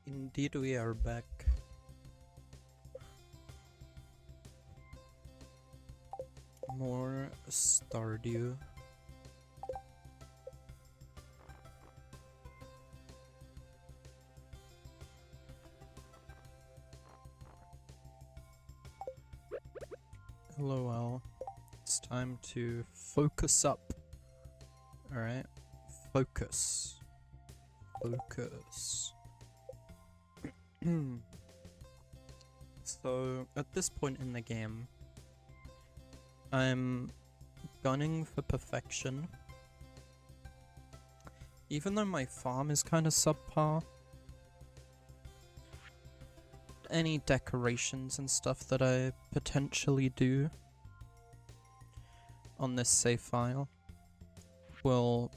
Indeed, we are back. More Stardew. LOL. It's time to focus up. Alright. Focus. Focus. So, at this point in the game, I'm gunning for perfection. Even though my farm is kind of subpar, any decorations and stuff that I potentially do on this save file will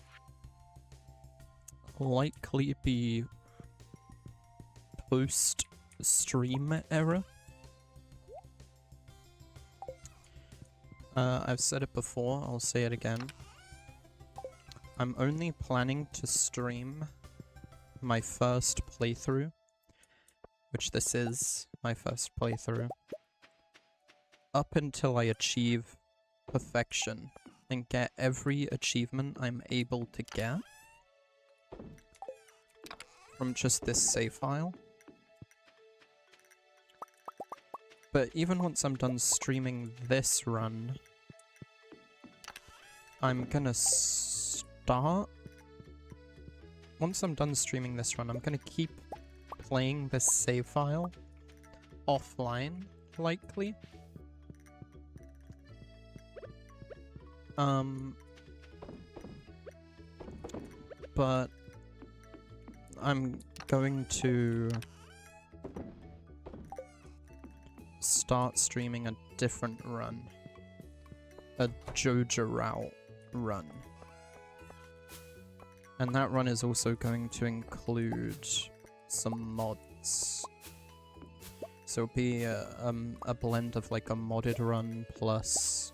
likely be post-stream error. I've said it before, I'll say it again. I'm only planning to stream my first playthrough, which this is my first playthrough, up until I achieve perfection and get every achievement I'm able to get from just this save file. But even once I'm done streaming this run, I'm gonna start... Once I'm done streaming this run, I'm gonna keep playing this save file offline, likely. But I'm going to start streaming a different run. A Joja route run. And that run is also going to include some mods. So it'll be a blend of like a modded run plus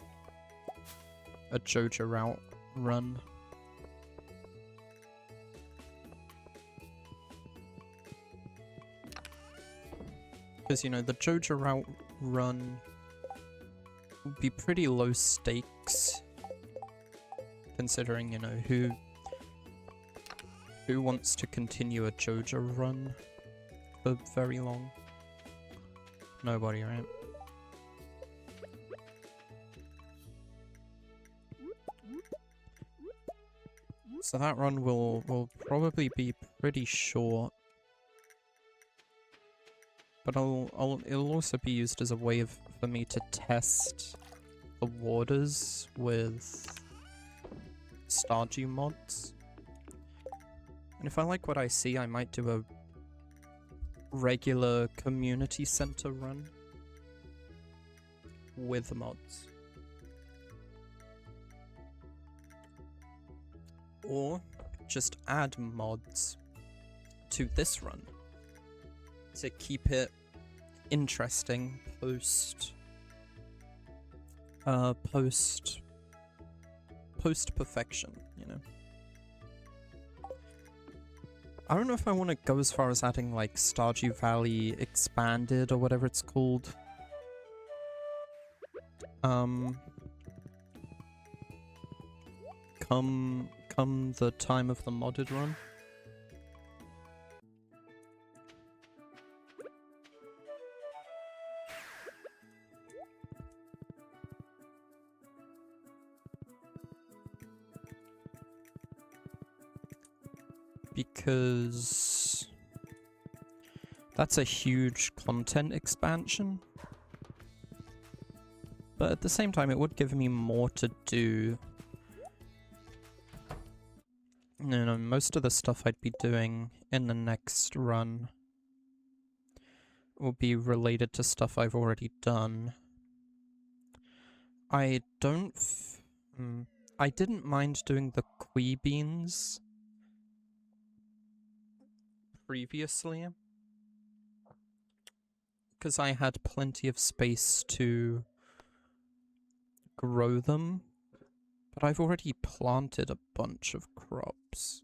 a Joja route run. Because, you know, the Joja route run would be pretty low stakes, considering, you know, who wants to continue a Joja run for very long? Nobody, right? So that run will probably be pretty short. But it'll also be used as a way for me to test the waters with Stardew mods. And if I like what I see, I might do a regular community center run with mods. Or just add mods to this run to keep it interesting post perfection, you know. I don't know if I want to go as far as adding like Stardew Valley Expanded or whatever it's called. Come the time of the modded run. Because that's a huge content expansion. But at the same time, it would give me more to do. You know, most of the stuff I'd be doing in the next run will be related to stuff I've already done. I didn't mind doing the Kui beans previously, because I had plenty of space to grow them, but I've already planted a bunch of crops.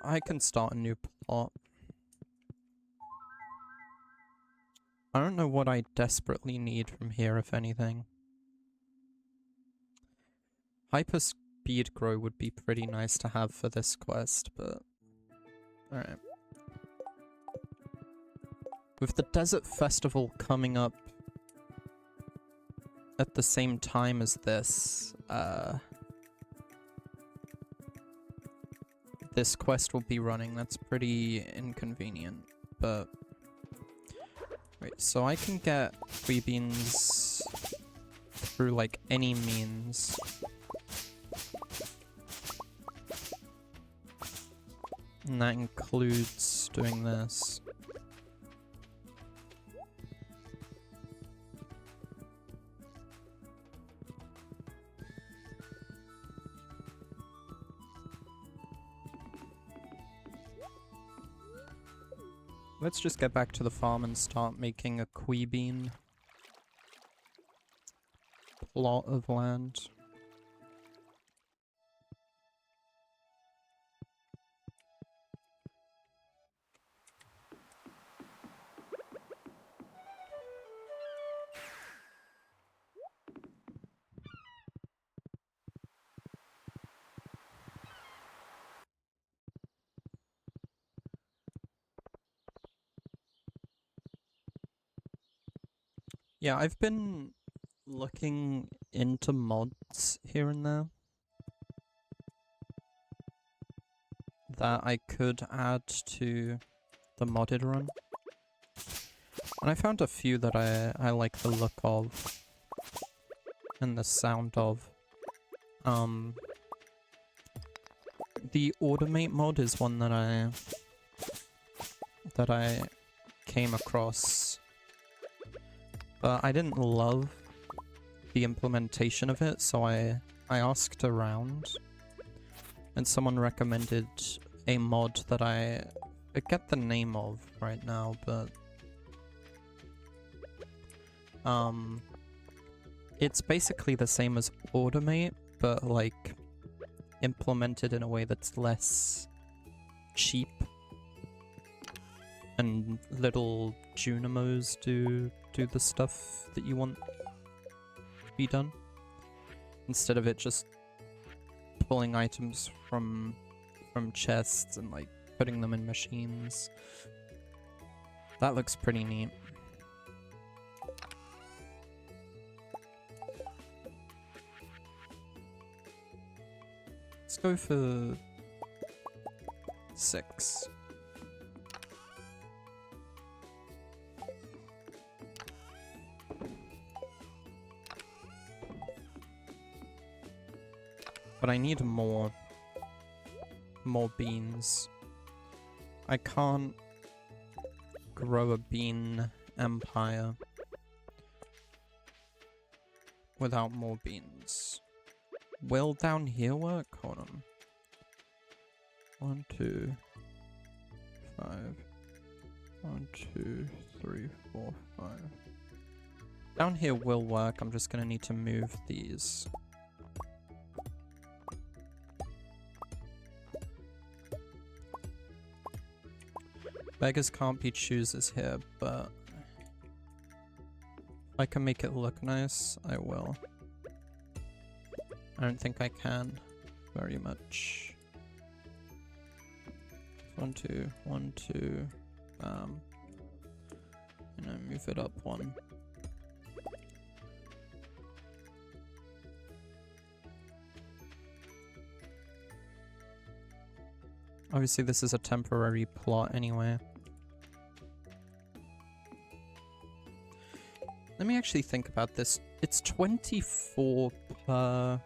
I can start a new plot. I don't know what I desperately need from here, if anything. Hyper speed grow would be pretty nice to have for this quest, but... Alright. With the Desert Festival coming up at the same time as this, this quest will be running. That's pretty inconvenient, but... Wait, so I can get free beans through, like, any means. And that includes doing this. Let's just get back to the farm and start making a Quee Bean plot of land. Yeah, I've been looking into mods here and there that I could add to the modded run. And I found a few that I like the look of and the sound of. The Automate mod is one that I came across, but I didn't love the implementation of it, so I asked around, and someone recommended a mod that I forget the name of right now, but it's basically the same as Automate, but like implemented in a way that's less cheap, and little Junimos do the stuff that you want to be done, instead of it just pulling items from chests and like putting them in machines. That looks pretty neat. Let's go for 6. But I need more beans. I can't grow a bean empire without more beans. Will down here work? Hold on. 1, 2, 5. 1, 2, 3, 4, 5. Down here will work. I'm just gonna need to move these. Beggars can't be choosers here, but if I can make it look nice, I will. I don't think I can very much. 1, 2, 1, 2. And then move it up 1. Obviously, this is a temporary plot anyway. Let me actually think about this. It's 24 per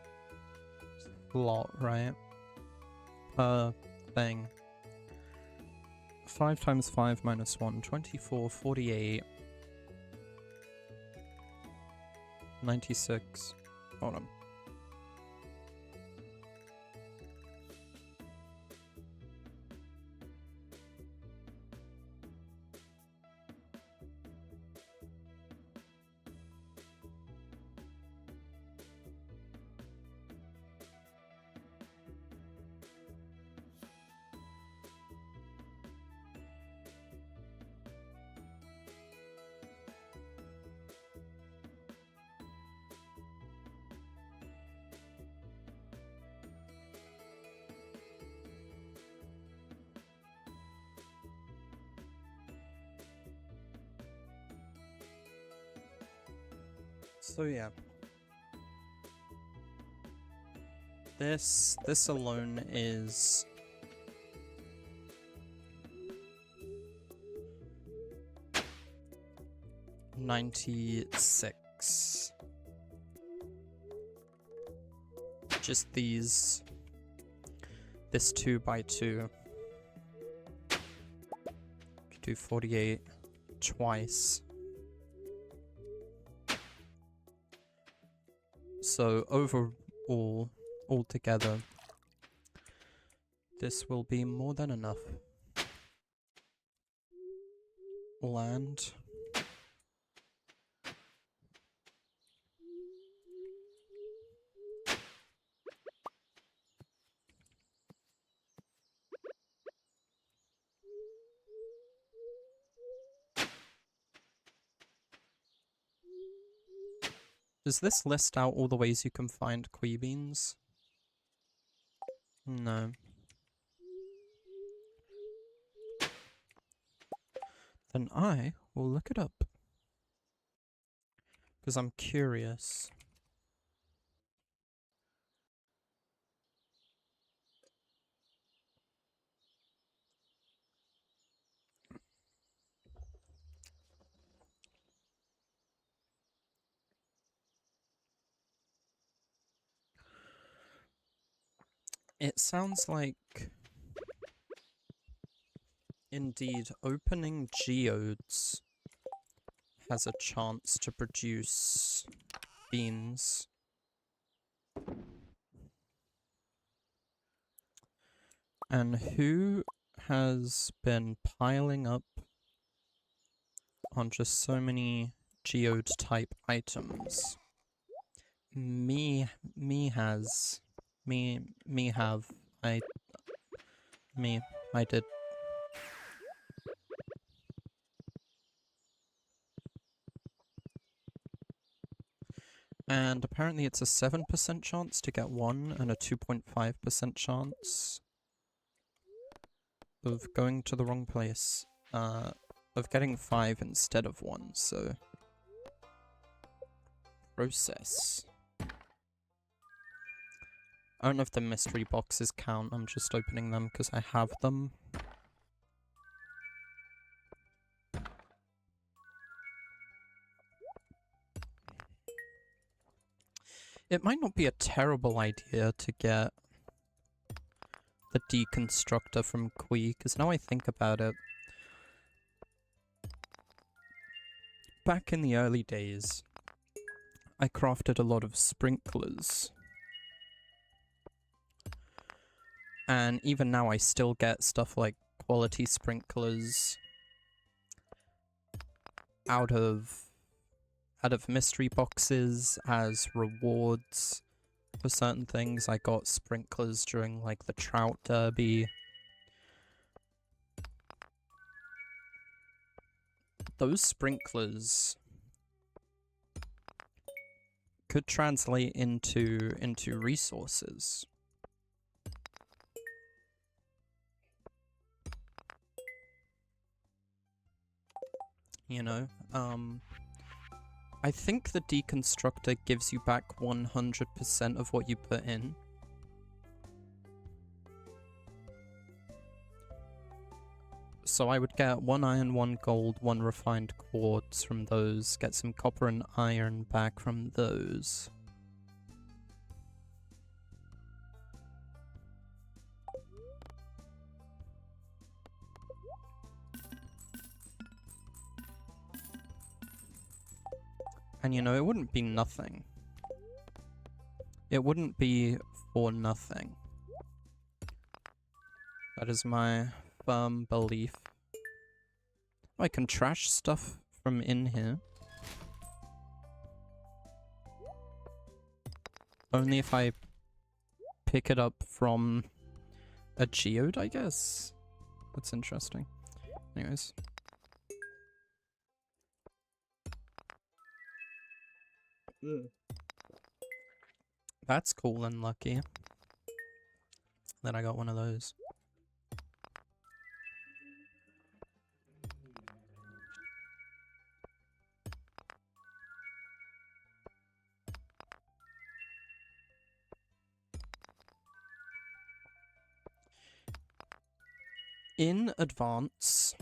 slot, right? Per thing. 5 times 5 minus 1. 24, 48. 96. Hold on. So yeah. This alone is $96. Just this 2x2. Could do 48 twice. So overall, altogether, this will be more than enough. Land. Does this list out all the ways you can find Quee beans? No. Then I will look it up. Because I'm curious. It sounds like, indeed, opening geodes has a chance to produce beans. And who has been piling up on just so many geode type items? Me I did. And apparently it's a 7% chance to get one and a 2.5% chance of going to the wrong place. Of getting 5 instead of 1, so... Process. I don't know if the mystery boxes count, I'm just opening them because I have them. It might not be a terrible idea to get the deconstructor from Quee, because now I think about it, back in the early days, I crafted a lot of sprinklers. And even now I still get stuff like quality sprinklers out of mystery boxes as rewards for certain things. I got sprinklers during like the trout derby. Those sprinklers could translate into resources. You know, I think the deconstructor gives you back 100% of what you put in. So I would get 1 iron, 1 gold, 1 refined quartz from those, get some copper and iron back from those. And you know, it wouldn't be nothing. It wouldn't be for nothing. That is my firm belief. I can trash stuff from in here. Only if I pick it up from a geode, I guess? That's interesting. Anyways. That's cool and lucky that I got one of those. In advance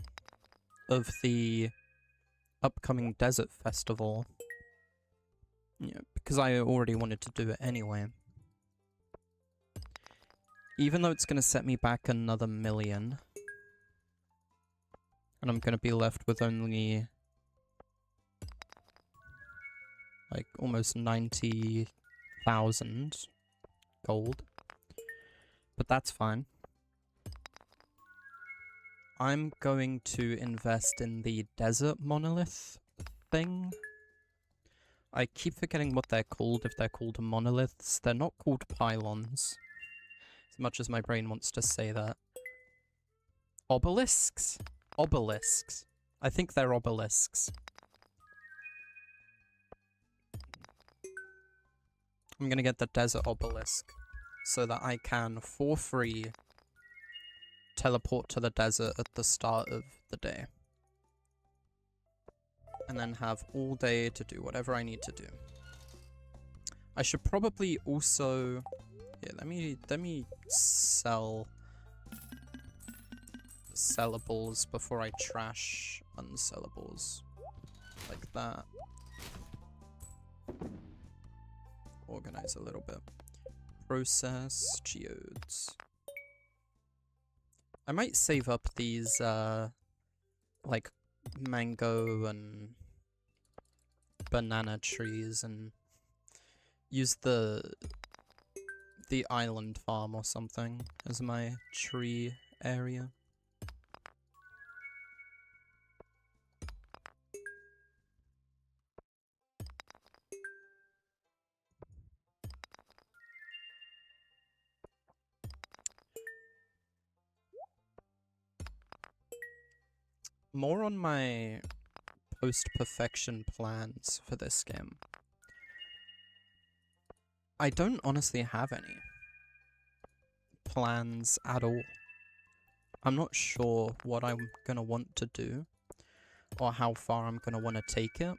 of the upcoming desert festival, because I already wanted to do it anyway, even though it's going to set me back another 1,000,000, and I'm going to be left with only like almost 90,000 gold, but that's fine. I'm going to invest in the desert monolith thing. I keep forgetting what they're called, if they're called monoliths. They're not called pylons, as much as my brain wants to say that. Obelisks? Obelisks. I think they're obelisks. I'm gonna get the desert obelisk, so that I can, for free, teleport to the desert at the start of the day. And then have all day to do whatever I need to do. I should probably also... Yeah, let me sell sellables before I trash unsellables. Like that. Organize a little bit. Process geodes. I might save up these, like, mango and banana trees and use the island farm or something as my tree area. More on my post-perfection plans for this game. I don't honestly have any plans at all. I'm not sure what I'm gonna want to do, or how far I'm gonna want to take it.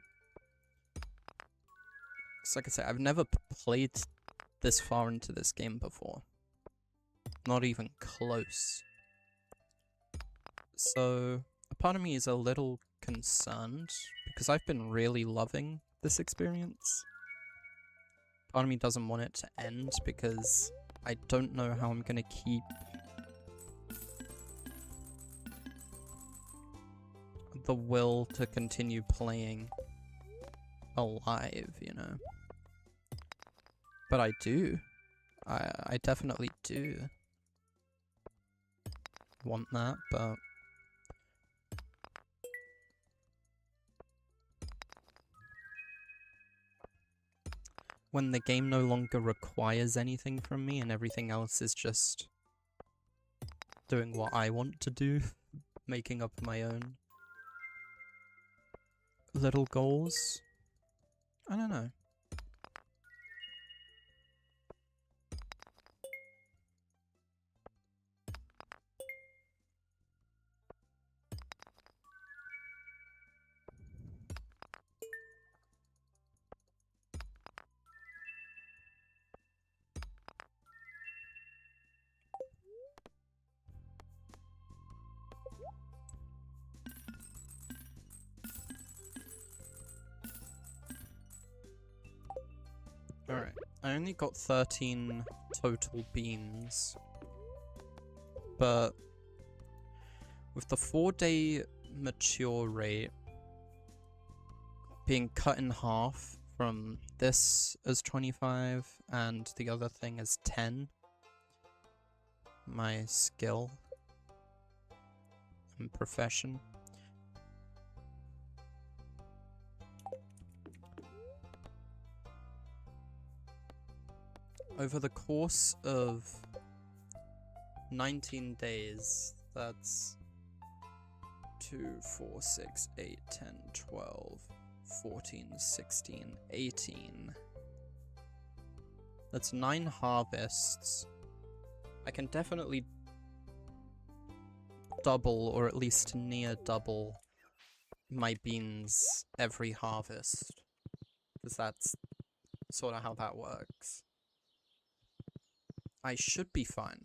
Because like I said, I've never played this far into this game before. Not even close. So, a part of me is a little concerned, because I've been really loving this experience. Part of me doesn't want it to end, because I don't know how I'm gonna keep the will to continue playing alive, you know? But I do. I definitely do want that, but... when the game no longer requires anything from me and everything else is just doing what I want to do, making up my own little goals. I don't know. Alright, I only got 13 total beans, but with the 4-day mature rate being cut in half from this as 25 and the other thing as 10, my skill and profession, over the course of 19 days, that's 2, 4, 6, 8, 10, 12, 14, 16, 18. That's 9 harvests. I can definitely double, or at least near double, my beans every harvest. Because that's sort of how that works. I should be fine.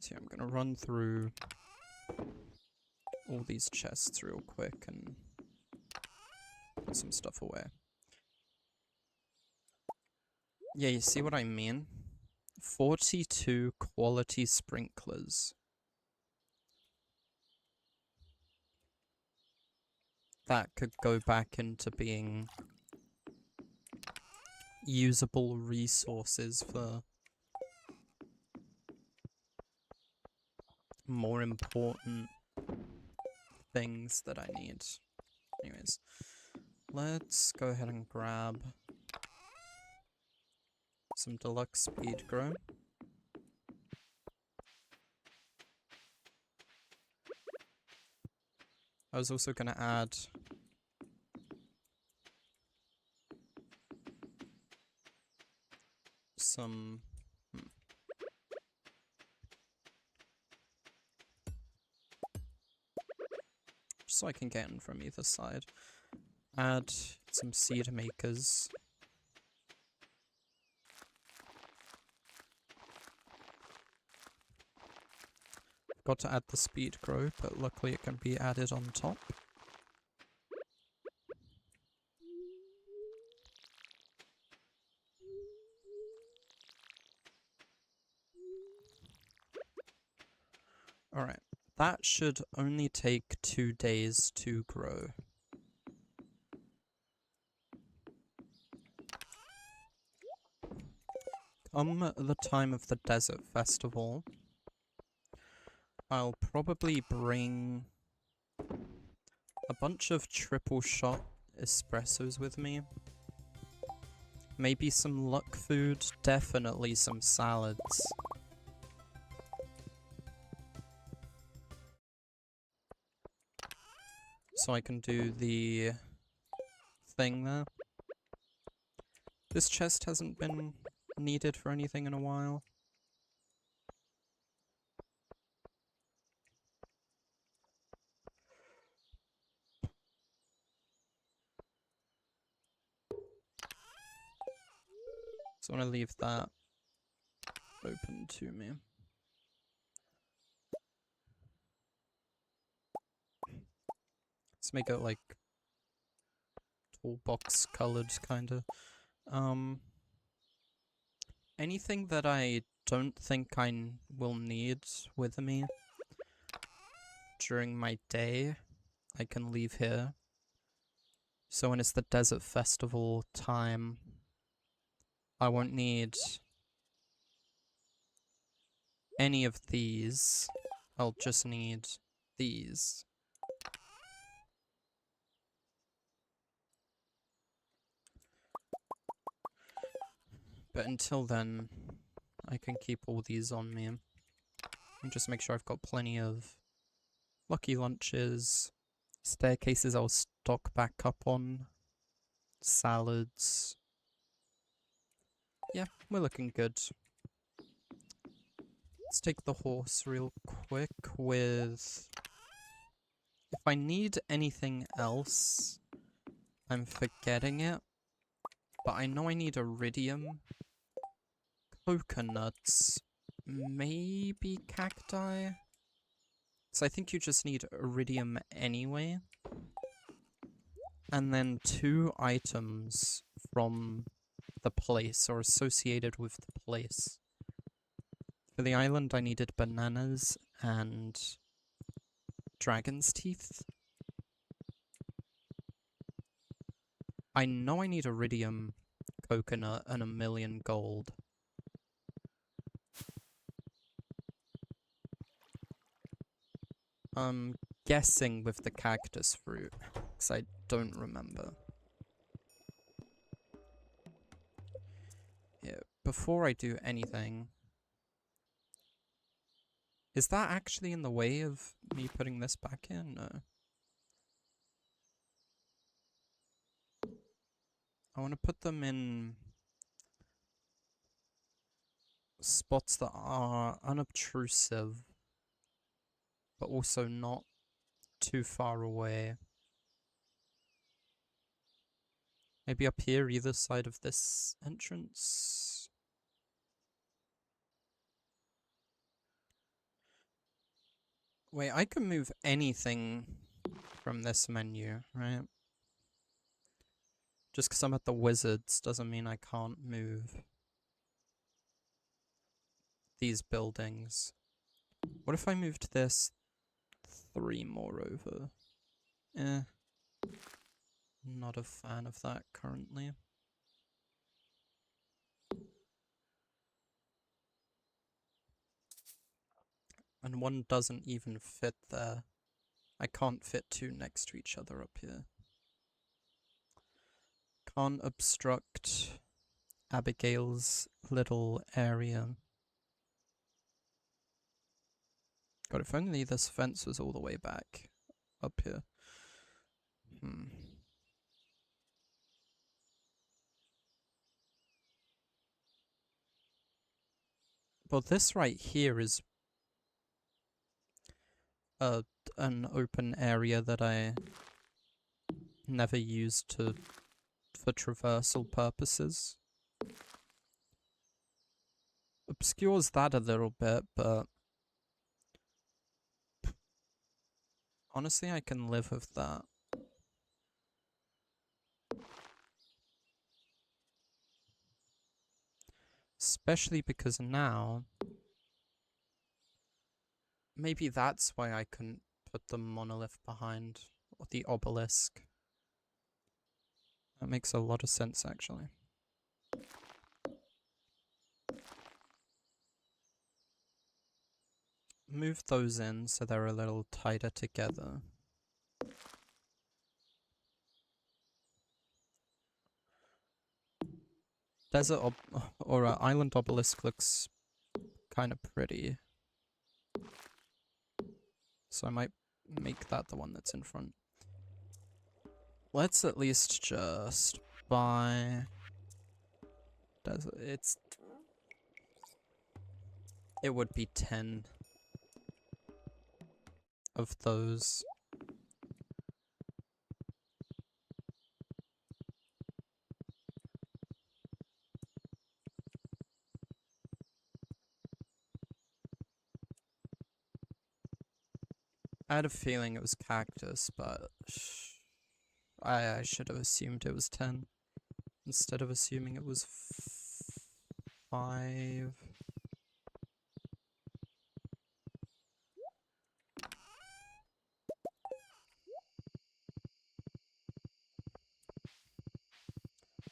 So yeah, I'm gonna run through all these chests real quick and put some stuff away. Yeah, you see what I mean? 42 quality sprinklers. That could go back into being usable resources for more important things that I need. Anyways, let's go ahead and grab some deluxe speed grow. I was also going to add some... just so I can get in from either side. Add some seed makers. Got to add the speed grow, but luckily it can be added on top. Alright, that should only take 2 days to grow. Come the time of the desert festival, I'll probably bring a bunch of triple shot espressos with me. Maybe some luck food, definitely some salads. So I can do the thing there. This chest hasn't been needed for anything in a while. So I want to leave that open to me. Let's make it like toolbox colored kinda. Anything that I don't think I will need with me during my day, I can leave here. So when it's the desert festival time, I won't need any of these. I'll just need these. But until then, I can keep all these on me. And just make sure I've got plenty of lucky lunches. Staircases I'll stock back up on. Salads. Yeah, we're looking good. Let's take the horse real quick with... if I need anything else, I'm forgetting it. But I know I need iridium. Coconuts. Maybe cacti? So I think you just need iridium anyway. And then 2 items from the place, or associated with the place. For the island I needed bananas and dragon's teeth. I know I need iridium, coconut, and 1,000,000 gold. I'm guessing with the cactus fruit, because I don't remember. Yeah, before I do anything... is that actually in the way of me putting this back in? No. I want to put them in spots that are unobtrusive, but also not too far away. Maybe up here, either side of this entrance. Wait, I can move anything from this menu, right? Just because I'm at the wizards doesn't mean I can't move these buildings. What if I moved this 3 more over? Not a fan of that currently. And one doesn't even fit there. I can't fit 2 next to each other up here. Can't obstruct Abigail's little area. God, if only this fence was all the way back up here. Well, this right here is an open area that I never used for traversal purposes. Obscures that a little bit, but honestly, I can live with that. Especially because now, maybe that's why I couldn't put the monolith behind, or the obelisk. That makes a lot of sense, actually. Move those in so they're a little tighter together. Desert or island obelisk looks kind of pretty. So I might make that the one that's in front. Let's at least just buy desert. It would be 10 of those. I had a feeling it was cactus, but I should have assumed it was 10 instead of assuming it was 5.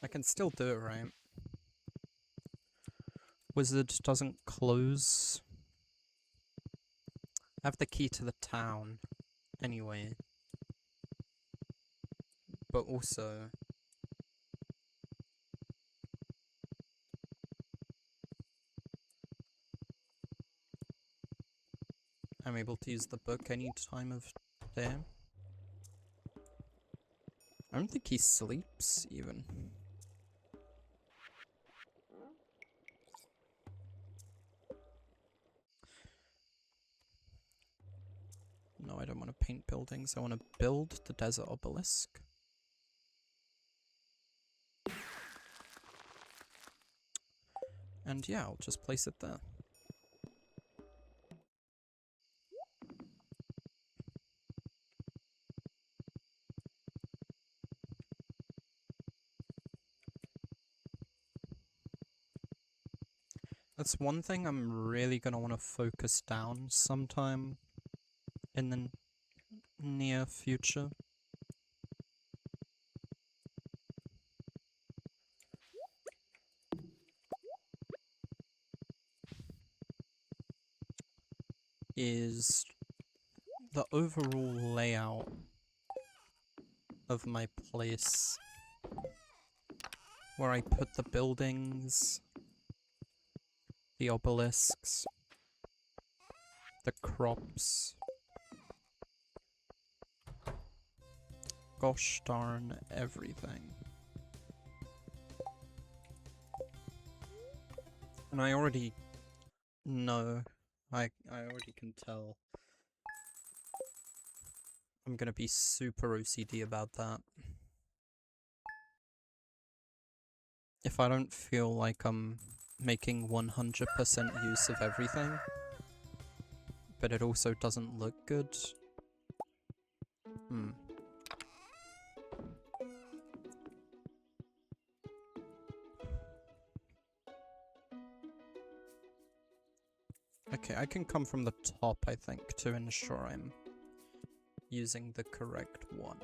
I can still do it, right? Wizard doesn't close. I have the key to the town anyway. But also, I'm able to use the book any time of day. I don't think he sleeps, even. No, I don't want to paint buildings. I want to build the desert obelisk. And yeah, I'll just place it there. That's one thing I'm really gonna want to focus down sometime in the near future. Is the overall layout of my place. Where I put the buildings, the obelisks, the crops. Gosh darn everything. And I already know, I already can tell I'm gonna be super OCD about that. If I don't feel like I'm making 100% use of everything, but it also doesn't look good. Hmm. Okay, I can come from the top, I think, to ensure I'm using the correct one.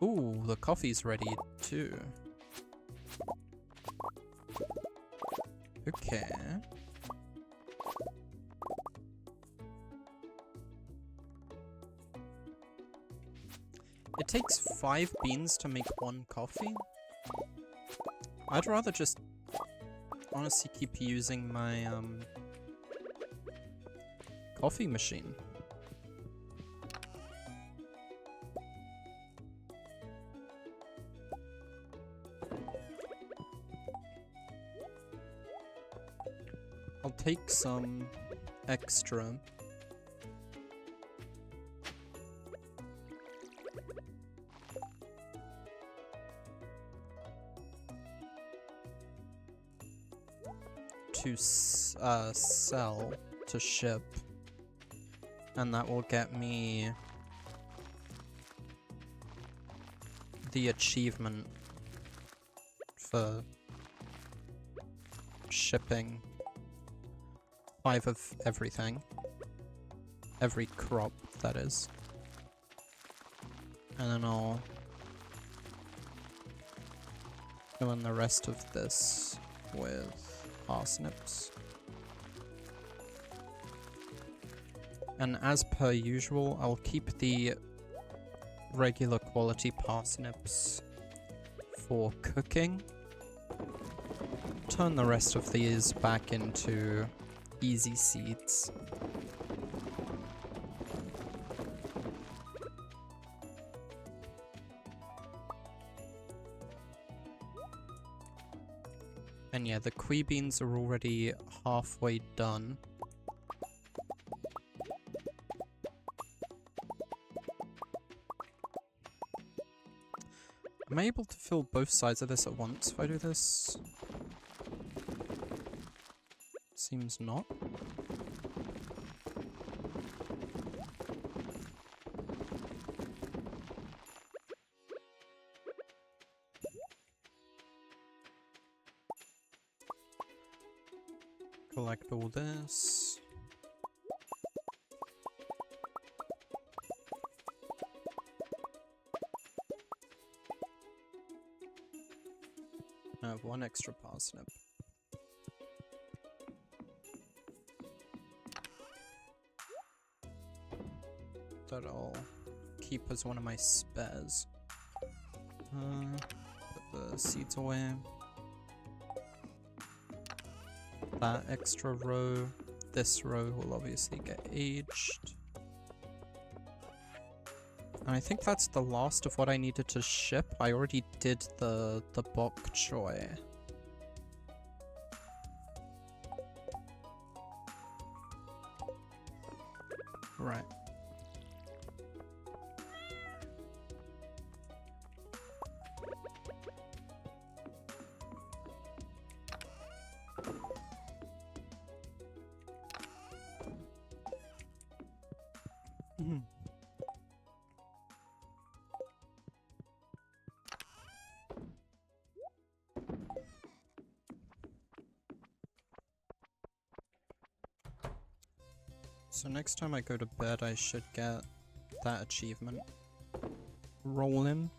Ooh, the coffee's ready too. Okay. It takes 5 beans to make 1 coffee? I'd rather just honestly keep using my coffee machine. I'll take some extra. To sell, to ship. And that will get me the achievement for shipping 5 of everything. Every crop, that is. And then I'll fill in the rest of this with parsnips. And as per usual, I'll keep the regular quality parsnips for cooking. Turn the rest of these back into easy seeds. And yeah, the kui beans are already halfway done. Am I able to fill both sides of this at once if I do this? Seems not. Collect all this. I have 1 extra parsnip. That I'll keep as one of my spares. Put the seeds away. That extra row. This row will obviously get aged. And I think that's the last of what I needed to ship. I already did the bok choy. Right. So next time I go to bed, I should get that achievement. Roll in.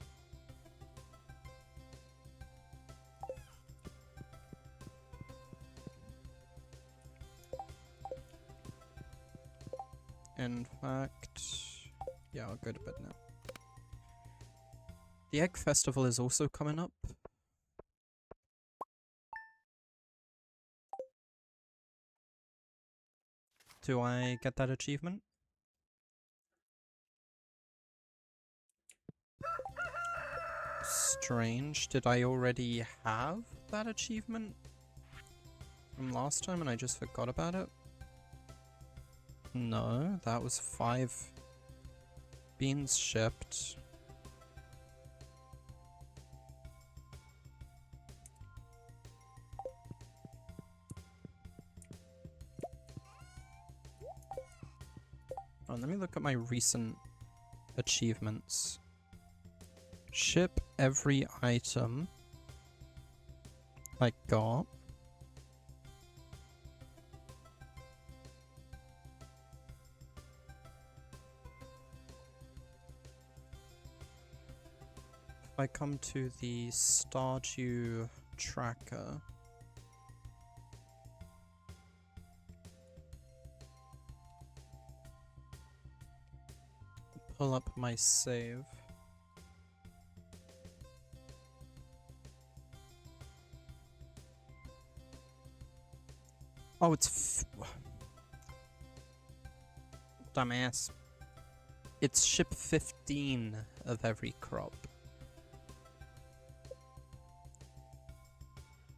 In fact, yeah, I'll go to bed now. The Egg Festival is also coming up. Do I get that achievement? Strange. Did I already have that achievement from last time and I just forgot about it? No, that was 5 beans shipped. Oh, let me look at my recent achievements. Ship every item I got. If I come to the Stardew tracker, pull up my save. Oh, it's dumbass. It's ship 15 of every crop.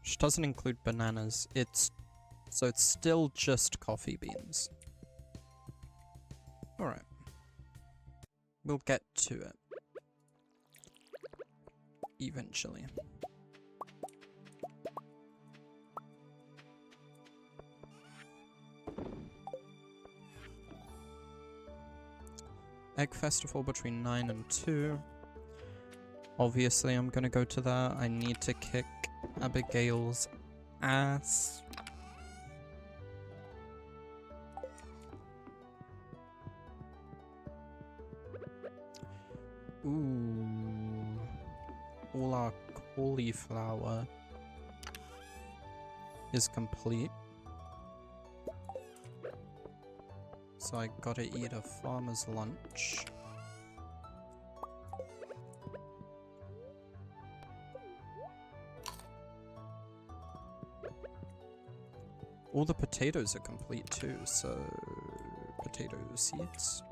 Which doesn't include bananas. So it's still just coffee beans. Alright. We'll get to it. Eventually. Egg Festival between 9 and 2. Obviously, I'm gonna go to that. I need to kick Abigail's ass. Ooh. All our cauliflower is complete. So I gotta eat a farmer's lunch. All the potatoes are complete too, so potato seeds.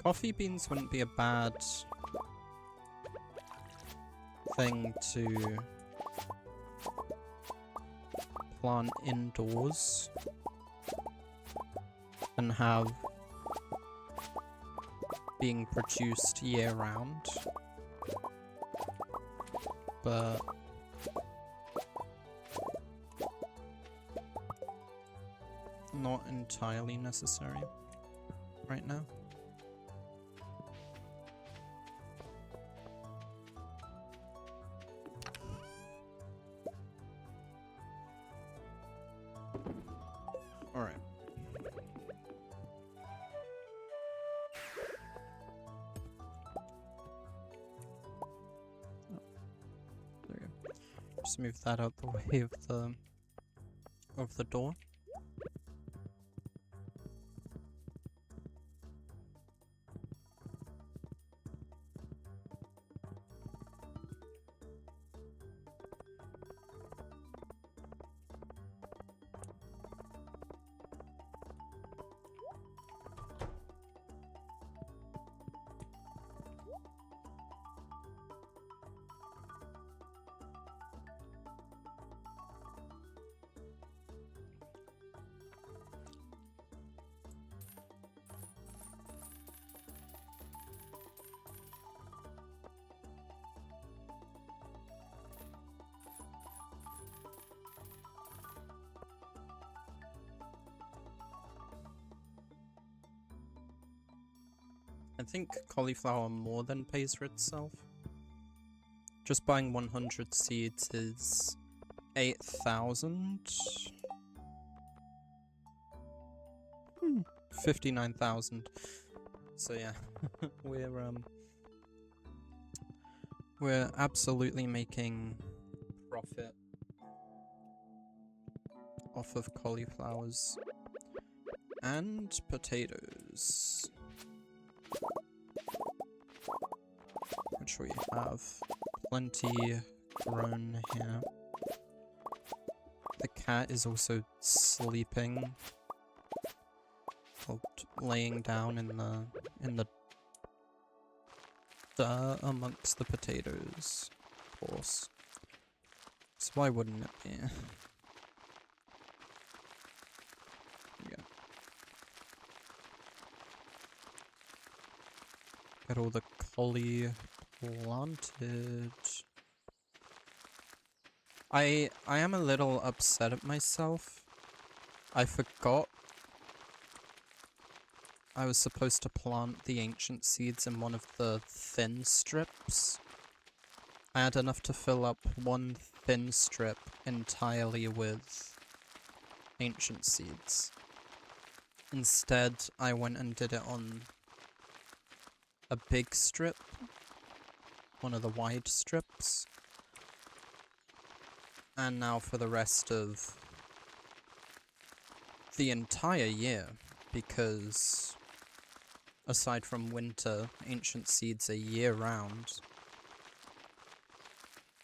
Coffee beans wouldn't be a bad thing to plant indoors and have being produced year round, but not entirely necessary right now. Alright. Oh, there we go. Just move that out the way of the door. I think cauliflower more than pays for itself. Just buying 100 seeds is 8,000. 59,000. So yeah, we're absolutely making profit off of cauliflowers and potatoes, which we have plenty grown here. The cat is also sleeping, or laying down in the dirt amongst the potatoes, of course. So why wouldn't it be? Yeah. Get all the collie planted. I am a little upset at myself. I forgot I was supposed to plant the ancient seeds in one of the thin strips. I had enough to fill up one thin strip entirely with ancient seeds. Instead, I went and did it on a big strip, one of the wide strips. And now for the rest of the entire year, because aside from winter, ancient seeds are year-round.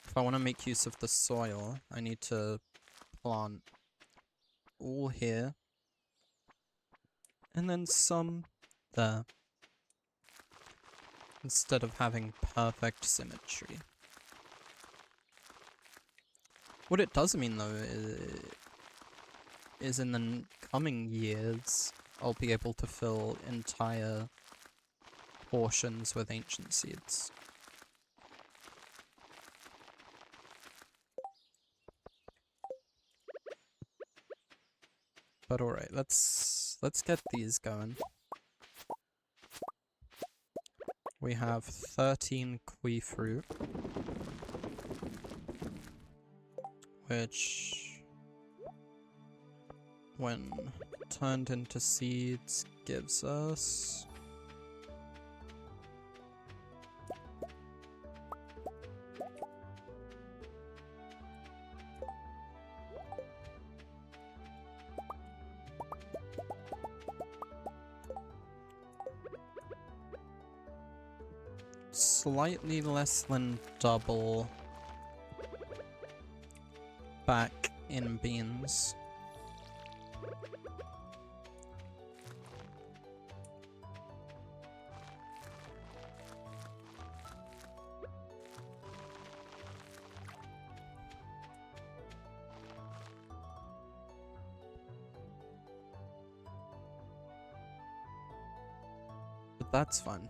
If I want to make use of the soil, I need to plant all here, and then some there, instead of having perfect symmetry. What it does mean, though, is in the coming years, I'll be able to fill entire portions with ancient seeds. But alright, let's get these going. We have 13 kiwi fruit, which, when turned into seeds, gives us slightly less than double back in beans. But that's fun.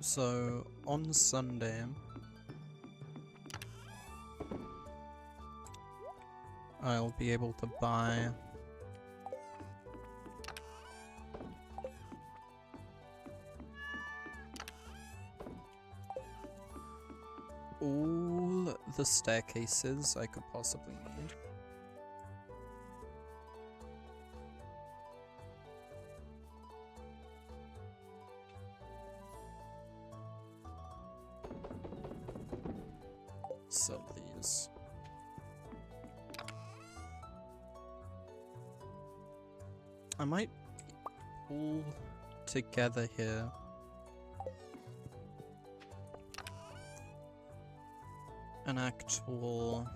So, on Sunday, I'll be able to buy all the staircases I could possibly need. Sell these. I might pull together here an actual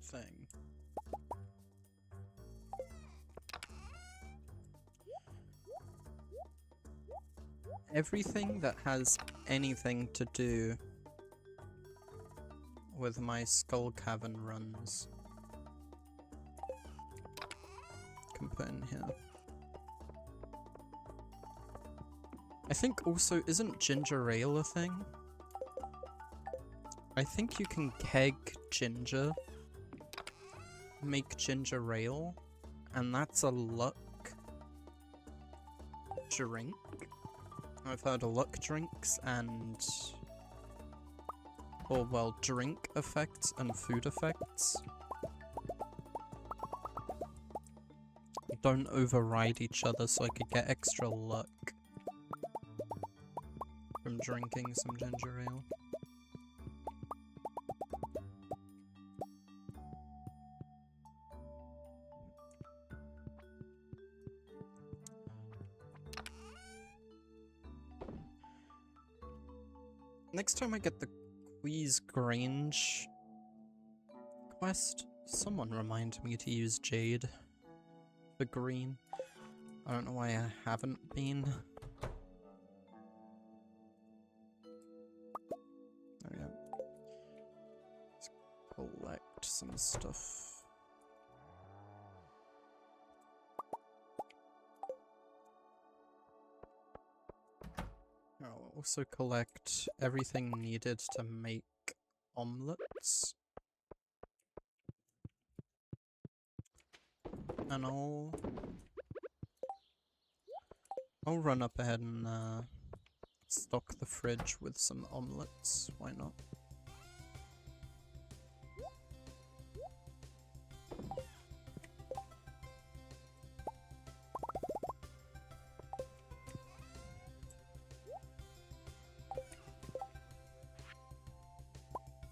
thing. Everything that has anything to do with my skull cavern runs can put in here. I think also, isn't ginger ale a thing? I think you can keg ginger, make ginger ale, and that's a luck drink. I've heard of luck drinks and, or well, drink effects and food effects don't override each other, so I could get extra luck from drinking some ginger ale. Next time I get the Quees Grange quest, someone remind me to use Jade for green. I don't know why I haven't been. There we go. Let's collect some stuff. I'll also collect everything needed to make omelets. And I'll run up ahead and stock the fridge with some omelets. Why not?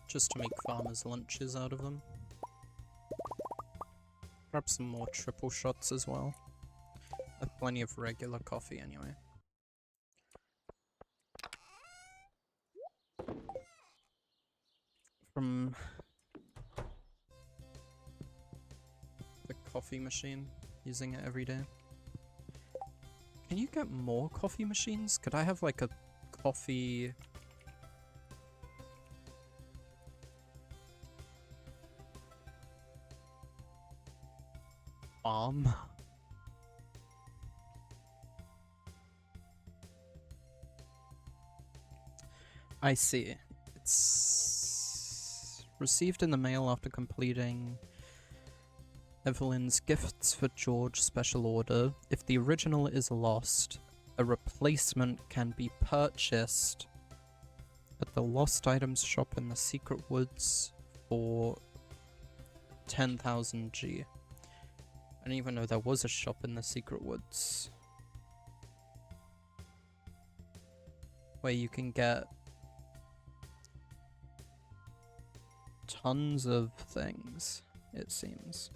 Just to make farmers' lunches out of them. Grab some more triple shots as well. I have plenty of regular coffee anyway. From the coffee machine, using it every day. Can you get more coffee machines? Could I have like a coffee... farm? I see. It's received in the mail after completing Evelyn's gifts for George special order. If the original is lost, a replacement can be purchased at the lost items shop in the Secret Woods for 10,000 G. I didn't even know there was a shop in the Secret Woods where you can get tons of things, it seems.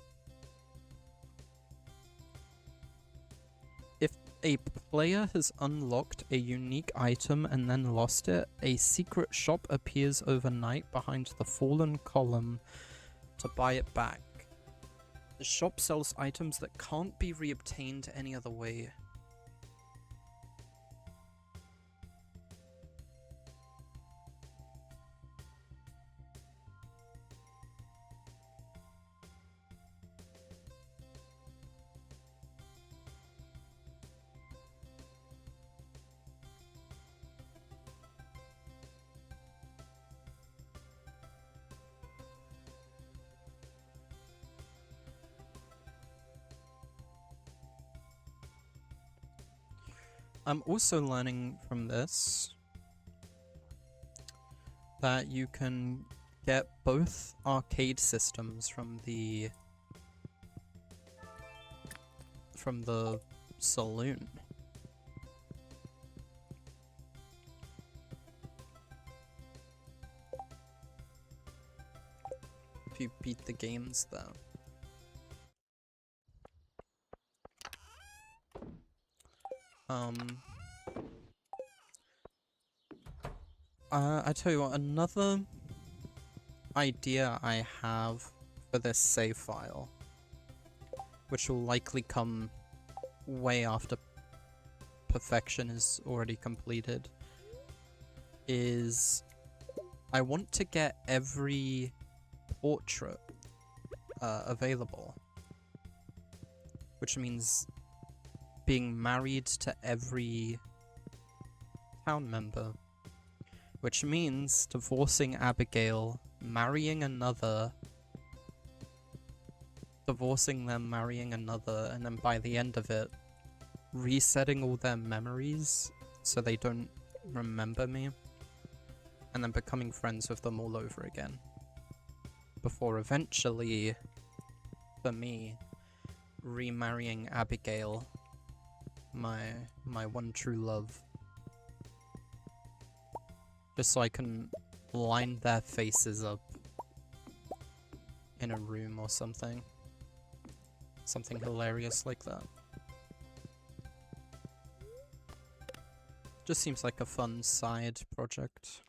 If a player has unlocked a unique item and then lost it, a secret shop appears overnight behind the fallen column to buy it back. The shop sells items that can't be reobtained any other way. I'm also learning from this that you can get both arcade systems from the saloon. If you beat the games there. I tell you what, another idea I have for this save file, which will likely come way after perfection is already completed, is I want to get every portrait available, which means being married to every town member, which means divorcing Abigail, marrying another, divorcing them, marrying another, and then by the end of it, resetting all their memories so they don't remember me, and then becoming friends with them all over again. Before eventually, for me, remarrying Abigail, my one true love. Just so I can line their faces up in a room or something. Something hilarious like that. Just seems like a fun side project.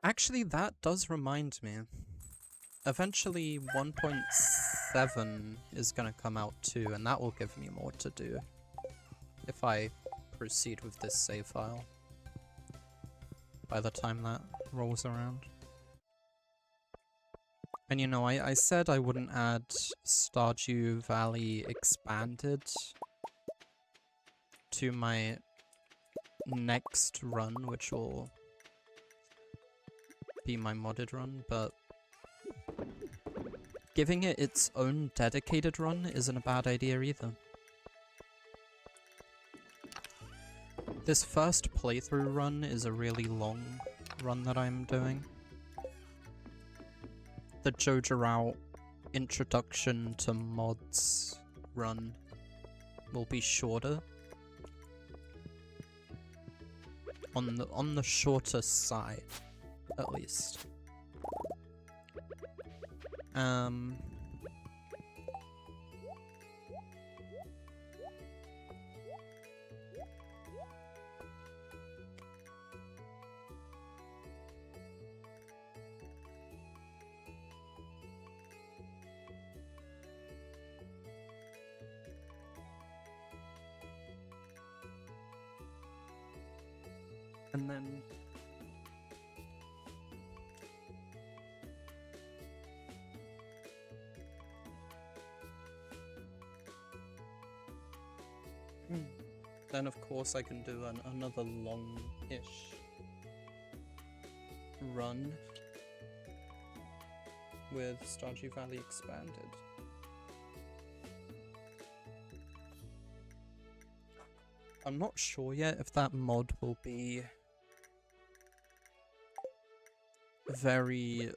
Actually, that does remind me. Eventually 1.7 is gonna come out too, and that will give me more to do if I proceed with this save file by the time that rolls around. And you know, I said I wouldn't add Stardew Valley Expanded to my next run, which will be my modded run, but giving it its own dedicated run isn't a bad idea either. This first playthrough run is a really long run that I'm doing. The Jojo Introduction to Mods run will be shorter. On the shorter side, at least. And then then of course I can do another long-ish run with Stardew Valley Expanded. I'm not sure yet if that mod will be very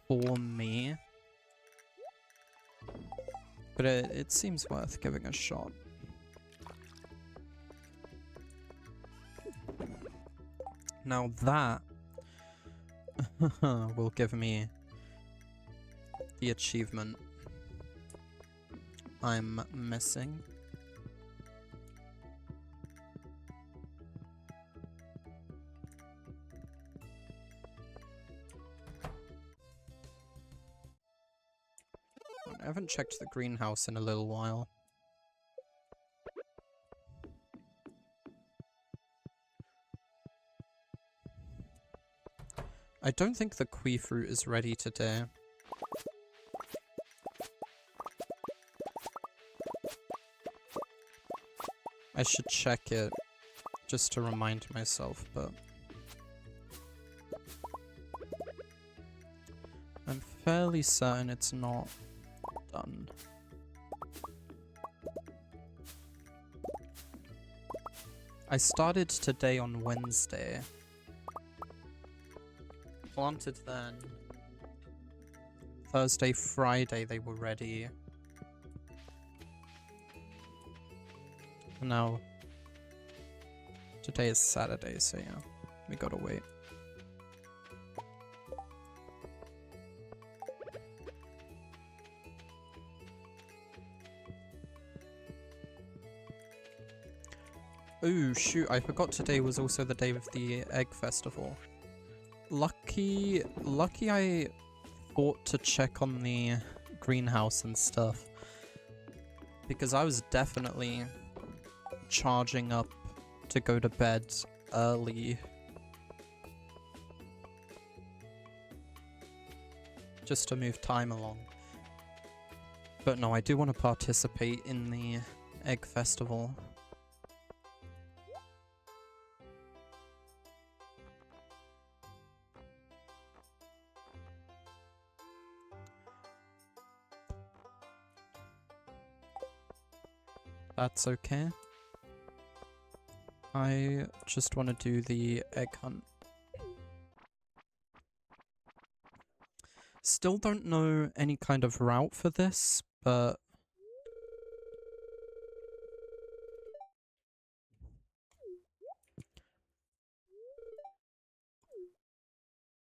for me, but it seems worth giving a shot. Now that will give me the achievement I'm missing. I haven't checked the greenhouse in a little while. I don't think the kiwi fruit is ready today. I should check it just to remind myself, but I'm fairly certain it's not done. I started today on Wednesday. Planted then. Thursday, Friday they were ready. And now today is Saturday, so yeah, we gotta wait. Oh shoot, I forgot today was also the day of the egg festival. Lucky I thought to check on the greenhouse and stuff, because I was definitely charging up to go to bed early. Just to move time along. But no, I do want to participate in the egg festival. That's okay. I just want to do the egg hunt. Still don't know any kind of route for this, but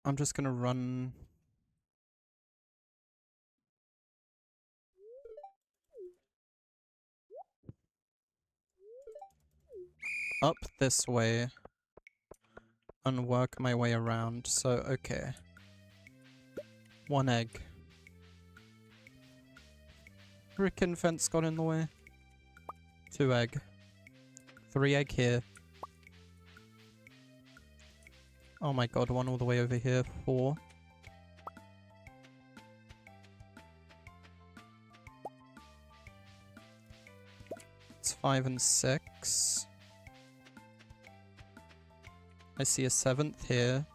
I'm just gonna run up this way and work my way around. So, okay. 1 egg. Frickin' fence got in the way. 2 egg. 3 egg here. Oh my god, 1 all the way over here. 4. It's 5 and 6. I see a 7th here.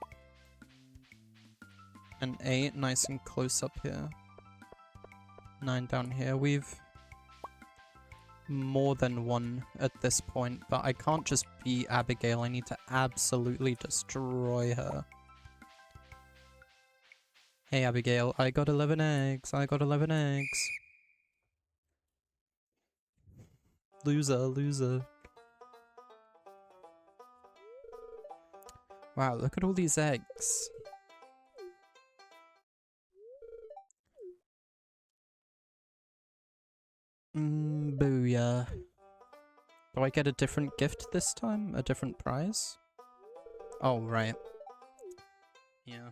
An 8, nice and close up here. 9 down here. We've more than 1 at this point, but I can't just be Abigail. I need to absolutely destroy her. Hey Abigail, I got 11 eggs. I got 11 eggs. Loser, loser. Wow, look at all these eggs. Booyah. Do I get a different gift this time? A different prize? Oh, right. Yeah,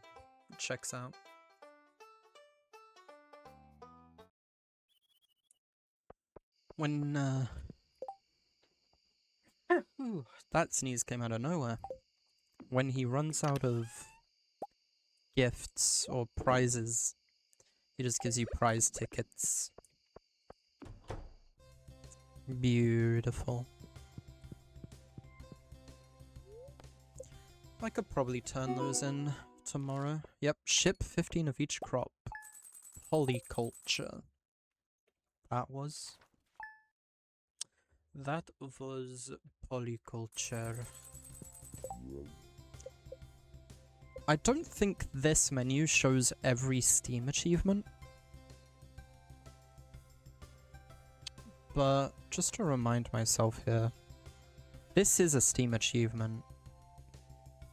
it checks out. When, Ooh, that sneeze came out of nowhere. When he runs out of gifts or prizes, he just gives you prize tickets. Beautiful. I could probably turn those in tomorrow. Yep, ship 15 of each crop. Polyculture. That was polyculture. I don't think this menu shows every Steam achievement. But just to remind myself here, this is a Steam achievement.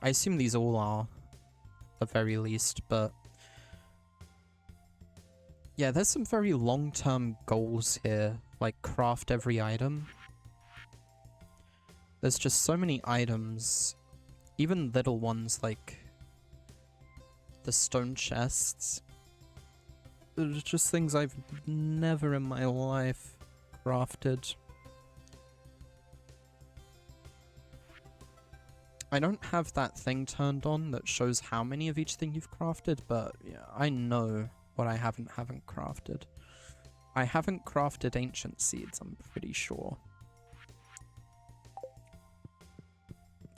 I assume these all are, at the very least, but yeah, there's some very long-term goals here, like craft every item. There's just so many items, even little ones like the stone chests. They're just things I've never in my life crafted. I don't have that thing turned on that shows how many of each thing you've crafted, but yeah, I know what I haven't crafted. I haven't crafted ancient seeds, I'm pretty sure.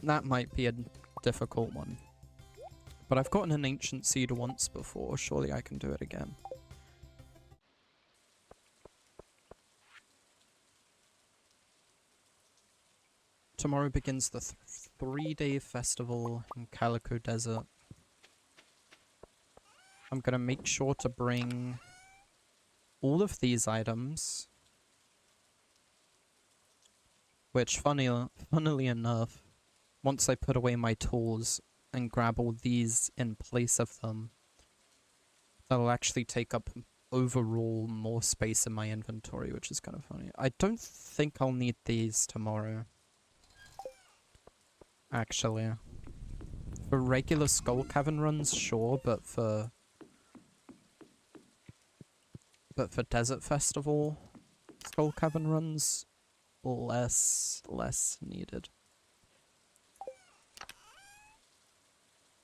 That might be a difficult one. But I've gotten an ancient seed once before, surely I can do it again. Tomorrow begins the 3-day festival in Calico Desert. I'm gonna make sure to bring all of these items, which funnily enough, once I put away my tools and grab all these in place of them, that'll actually take up overall more space in my inventory, which is kind of funny. I don't think I'll need these tomorrow. Actually. For regular Skull Cavern runs, sure, but for Desert Festival Skull Cavern runs, less needed.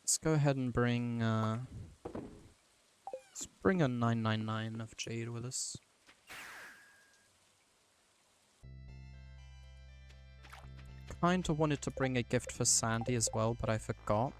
Let's go ahead and bring, let's bring a 999 of jade with us. Kinda wanted to bring a gift for Sandy as well, but I forgot.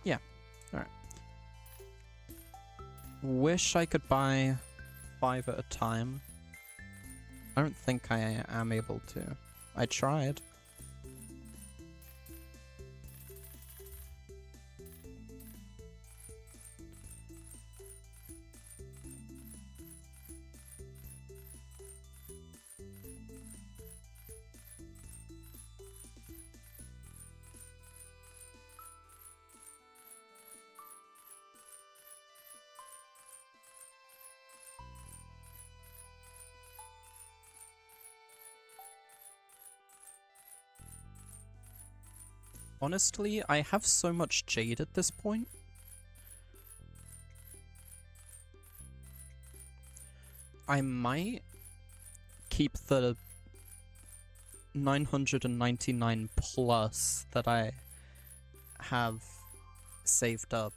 Yeah, alright. Wish I could buy 5 at a time. I don't think I am able to. I tried. Honestly, I have so much jade at this point. I might keep the 999 plus that I have saved up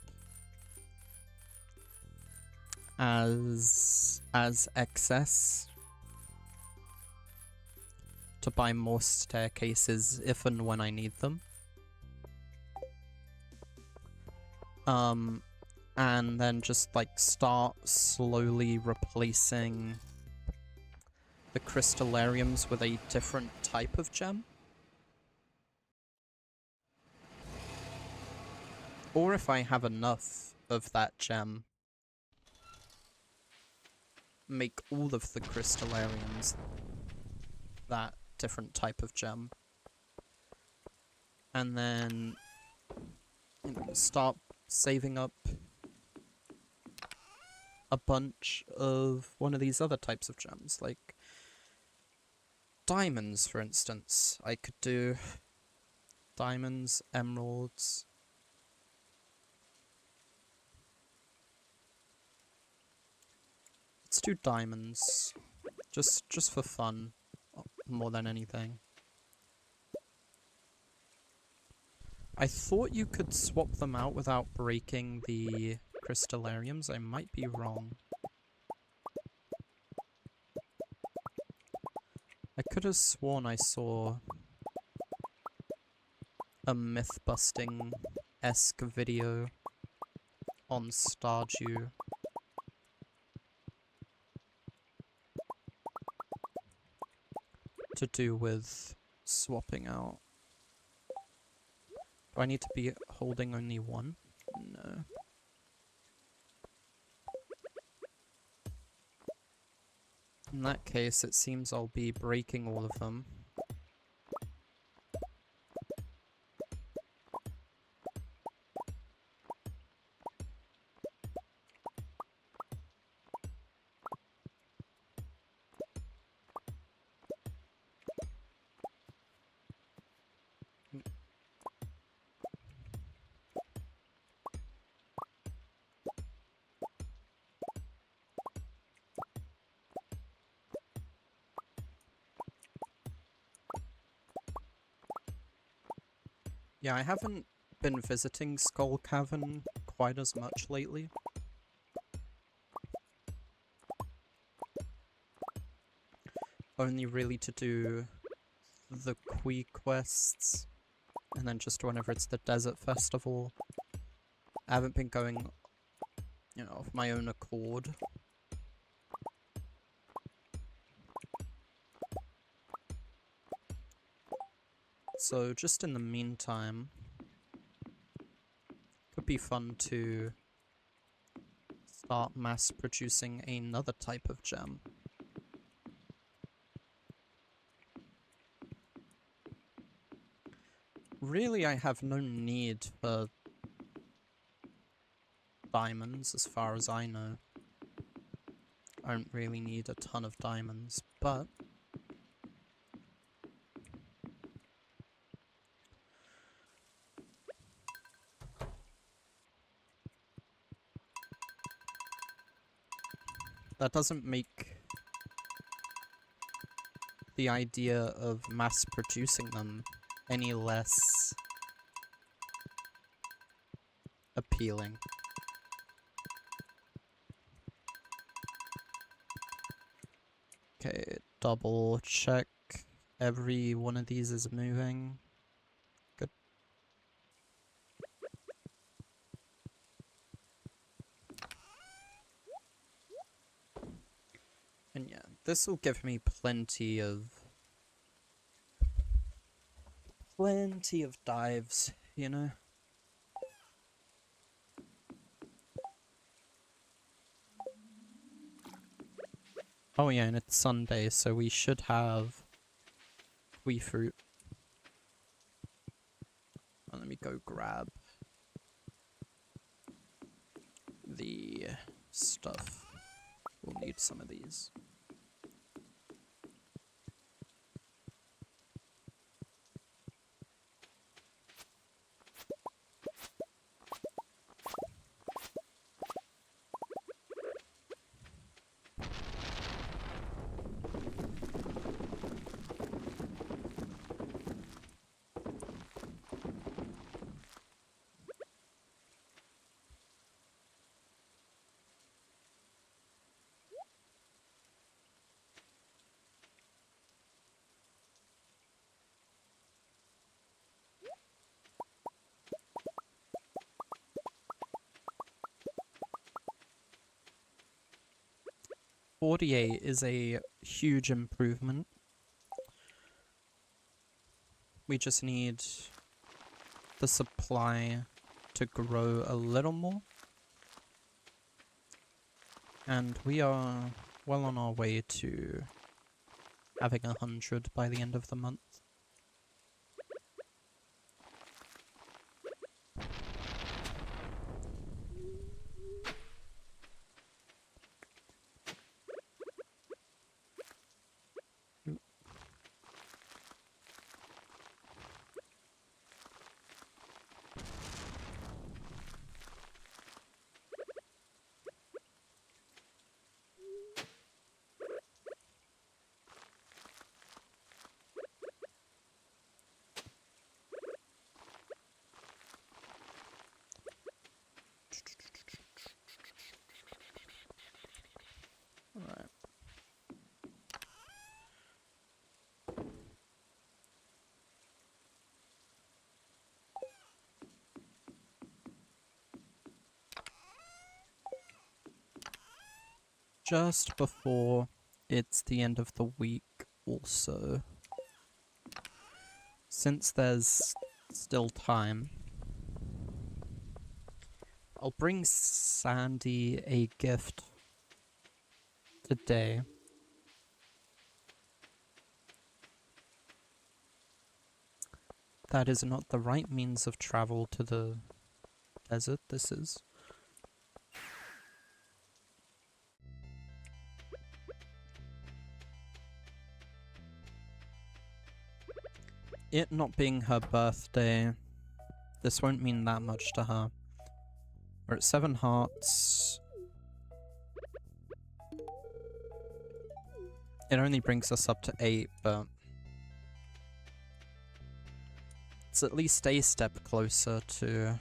as excess to buy more staircases if and when I need them. And then just like start slowly replacing the crystallariums with a different type of gem. Or if I have enough of that gem, make all of the crystallariums that different type of gem. And then start saving up a bunch of one of these other types of gems, like diamonds, for instance. I could do diamonds, emeralds. Let's do diamonds, just for fun, more than anything. I thought you could swap them out without breaking the crystallariums. I might be wrong. I could have sworn I saw a myth-busting-esque video on Stardew to do with swapping out. Do I need to be holding only one? No. In that case, it seems I'll be breaking all of them. Yeah, I haven't been visiting Skull Cavern quite as much lately. Only really to do the Kui quests, and then just whenever it's the Desert Festival. I haven't been going, you know, of my own accord. So just in the meantime, could be fun to start mass producing another type of gem. Really, I have no need for diamonds as far as I know. I don't really need a ton of diamonds, but that doesn't make the idea of mass producing them any less appealing. Okay, double check every one of these is moving. Good. And yeah, this will give me plenty of dives, you know? Oh yeah, and it's Sunday, so we should have Wii fruit. Oh, let me go grab the stuff. We'll need some of these. 48 is a huge improvement. We just need the supply to grow a little more. And we are well on our way to having 100 by the end of the month. Alright. Just before it's the end of the week also, since there's still time, I'll bring Sandy a gift today. That is not the right means of travel to the desert, this is. It not being her birthday, this won't mean that much to her. We're at 7 hearts. It only brings us up to 8, but it's at least a step closer to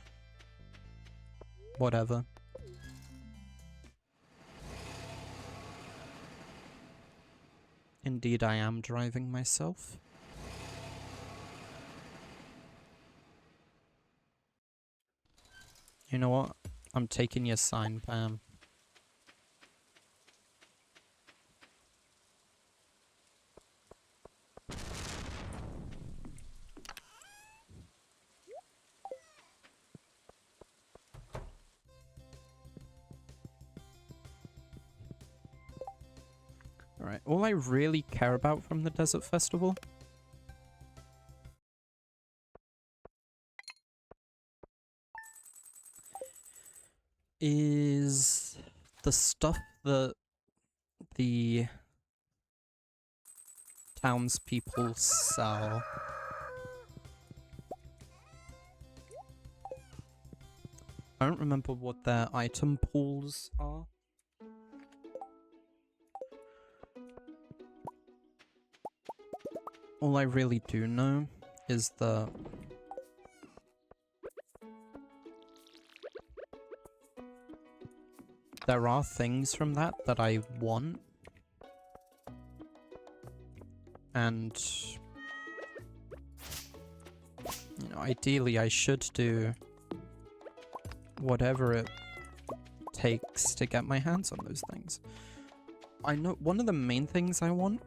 whatever. Indeed, I am driving myself. You know what? I'm taking your sign, Pam. Alright, all I really care about from the Desert Festival is the stuff that the townspeople sell. I don't remember what their item pools are. All I really do know is that there are things from that that I want. And, you know, ideally I should do whatever it takes to get my hands on those things. I know one of the main things I want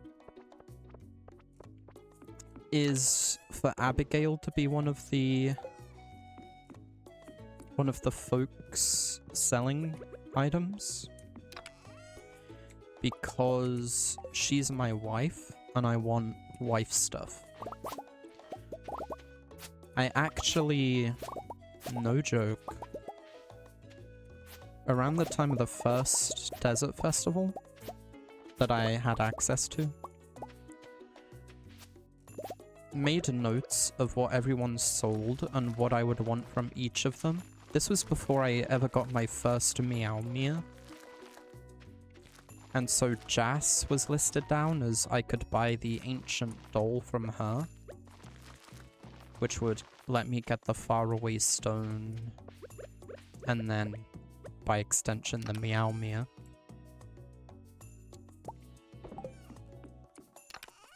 is for Abigail to be one of the folks selling items, because she's my wife and I want wife stuff. I actually, no joke, around the time of the first Desert Festival that I had access to, made notes of what everyone sold and what I would want from each of them. This was before I ever got my first Meow Meow. And so Jas was listed down as I could buy the ancient doll from her, which would let me get the faraway stone, and then, by extension, the Meow Meow.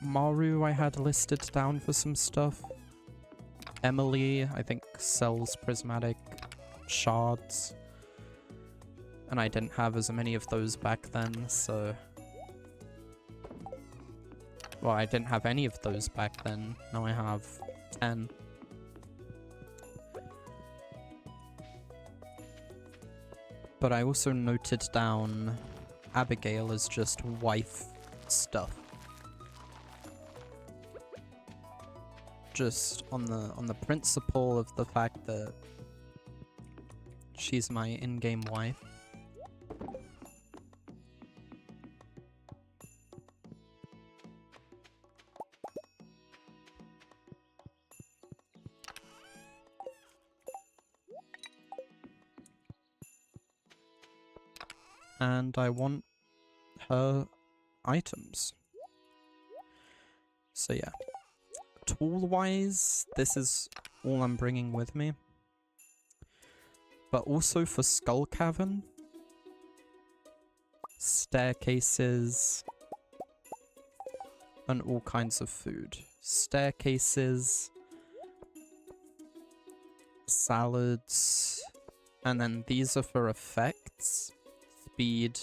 Maru I had listed down for some stuff. Emily, I think, sells prismatic shards. And I didn't have as many of those back then, so Well, I didn't have any of those back then. Now I have 10. But I also noted down Abigail as just wife stuff. Just on the principle of the fact that she's my in-game wife. And I want her items. So yeah. Tool-wise, this is all I'm bringing with me. But also for Skull Cavern, staircases, and all kinds of food. Staircases, salads, and then these are for effects. Speed,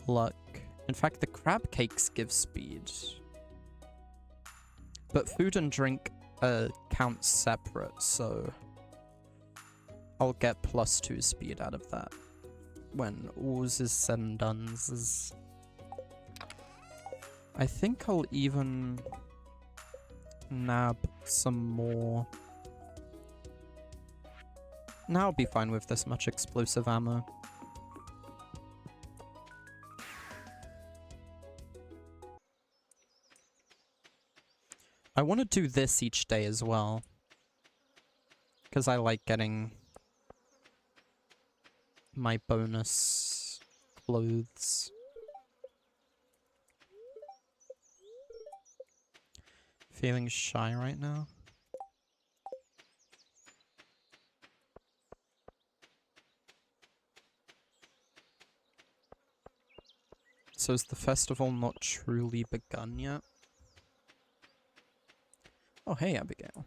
luck. In fact, the crab cakes give speed. But food and drink count separate, so I'll get +2 speed out of that when all's is said and done. I think I'll even nab some more. Now I'll be fine with this much explosive ammo. I want to do this each day as well, because I like getting my bonus clothes. Feeling shy right now. So is the festival not truly begun yet? Oh, hey, Abigail.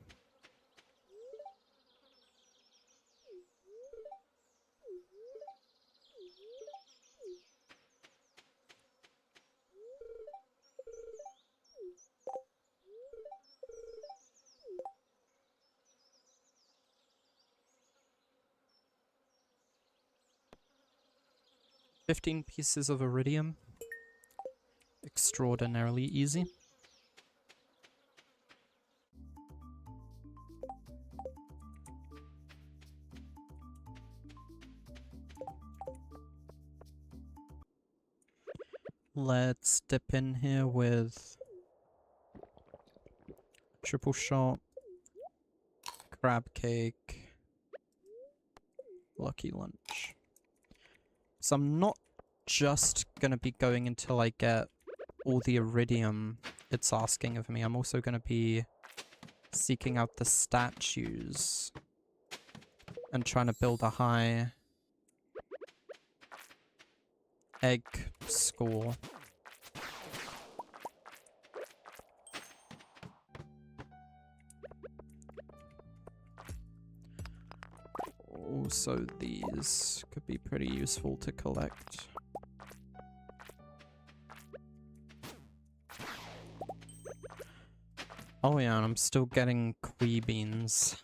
$15 pieces of iridium. Extraordinarily easy. Let's dip in here with triple shot, crab cake, lucky lunch. So I'm not just gonna be going until I get all the iridium it's asking of me. I'm also gonna be seeking out the statues and trying to build a high egg score. Also, these could be pretty useful to collect. Oh yeah, and I'm still getting Kui beans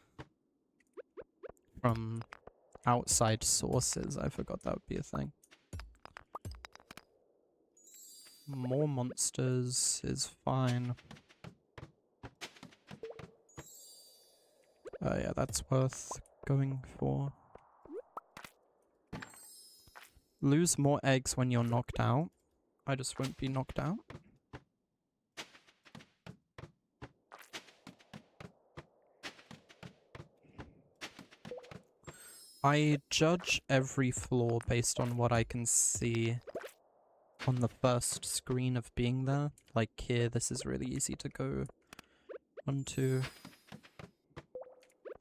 from outside sources. I forgot that would be a thing. More monsters is fine. Oh yeah, that's worth going for. Lose more eggs when you're knocked out. I just won't be knocked out. I judge every floor based on what I can see on the first screen of being there. Like here, this is really easy to go onto.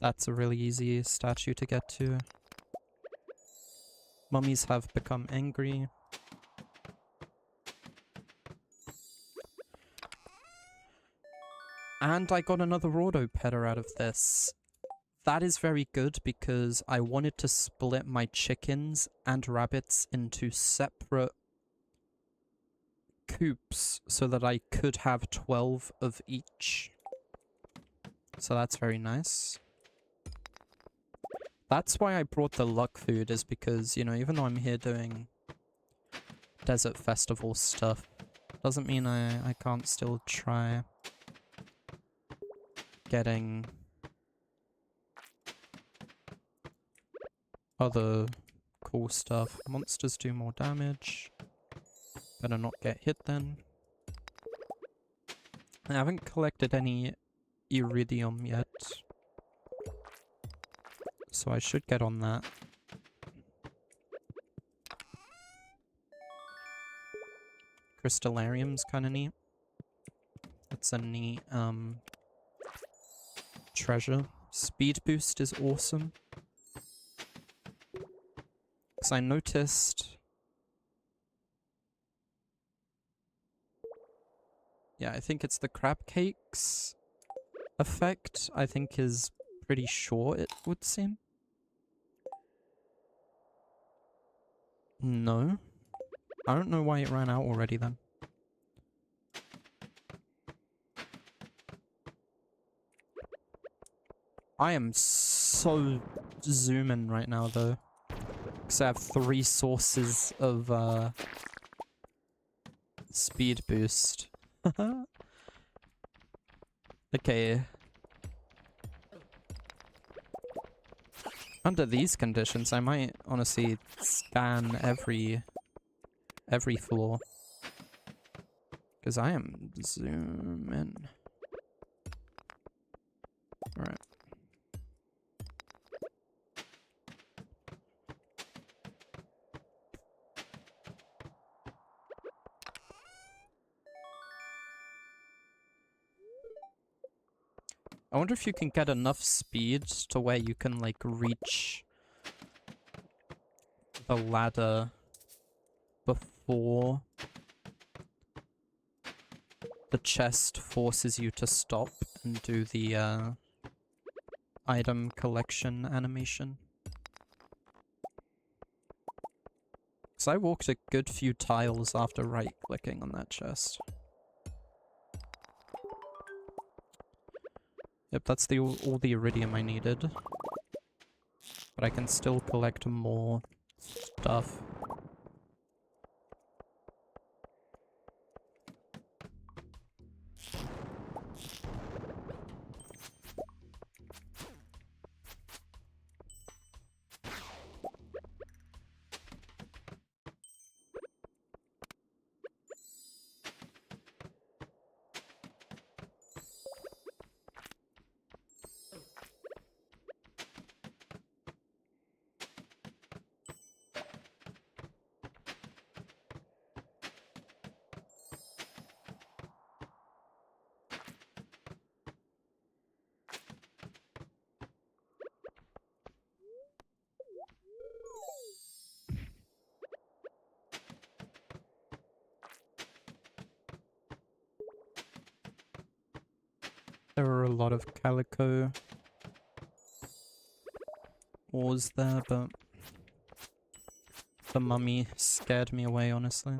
That's a really easy statue to get to. Mummies have become angry. And I got another autopetter out of this. That is very good because I wanted to split my chickens and rabbits into separate hoops so that I could have 12 of each. So that's very nice. That's why I brought the luck food, is because, you know, even though I'm here doing desert festival stuff, doesn't mean I can't still try getting other cool stuff. Monsters do more damage. Better not get hit then. I haven't collected any iridium yet, so I should get on that. Crystallarium's kinda neat. It's a neat, treasure. Speed boost is awesome. Because I noticed... Yeah, I think it's the crab cakes effect, I think is pretty short, it would seem. No. I don't know why it ran out already then. I am so zooming right now though. Because I have 3 sources of speed boost. Okay. Under these conditions, I might honestly scan every floor. Because I am zooming. Alright. I wonder if you can get enough speed to where you can, like, reach the ladder before the chest forces you to stop and do the, item collection animation. Because I walked a good few tiles after right-clicking on that chest. Yep, that's all the iridium I needed. But I can still collect more stuff. There were a lot of calico ores there, but the mummy scared me away, honestly.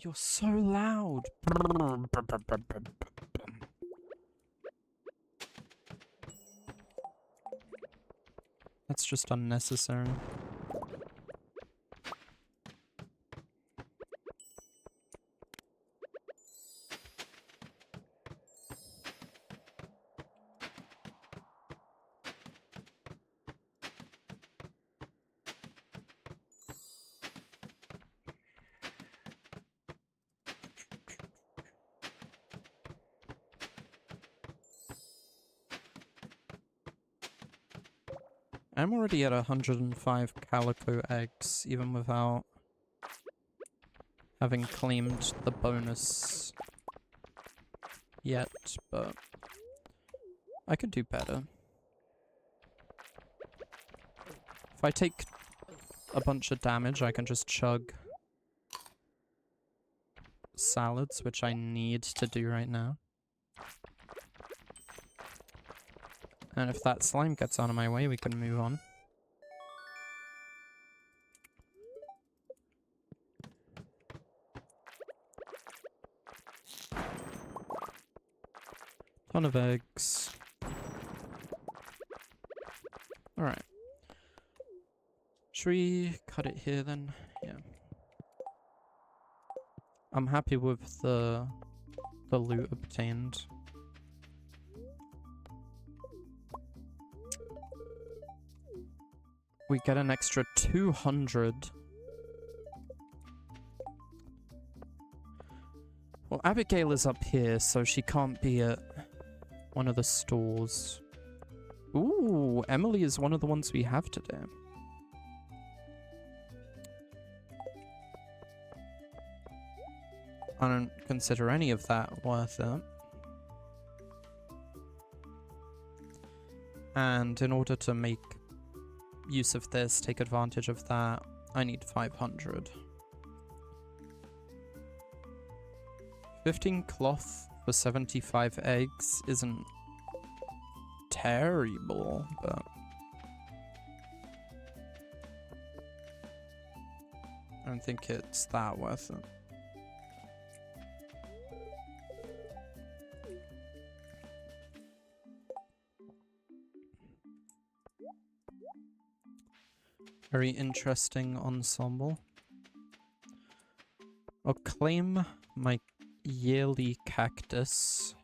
You're so loud. That's just unnecessary. I'm already at 105 calico eggs, even without having claimed the bonus yet, but I could do better. If I take a bunch of damage, I can just chug salads, which I need to do right now. And if that slime gets out of my way, we can move on. Ton of eggs. Alright. Should we cut it here then? Yeah. I'm happy with the loot obtained. We get an extra 200. Well, Abigail is up here, so she can't be at one of the stores. Ooh, Emily is one of the ones we have today. I don't consider any of that worth it. And in order to make use of this, take advantage of that, I need 500. 15 cloth for 75 eggs isn't terrible, but I don't think it's that worth it. Very interesting ensemble. I'll claim my yearly cactus.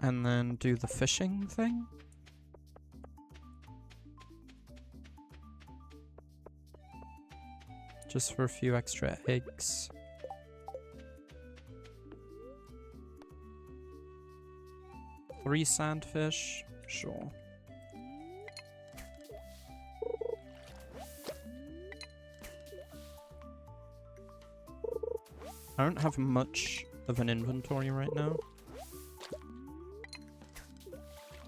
And then do the fishing thing. Just for a few extra eggs. Three sandfish? Sure. I don't have much of an inventory right now.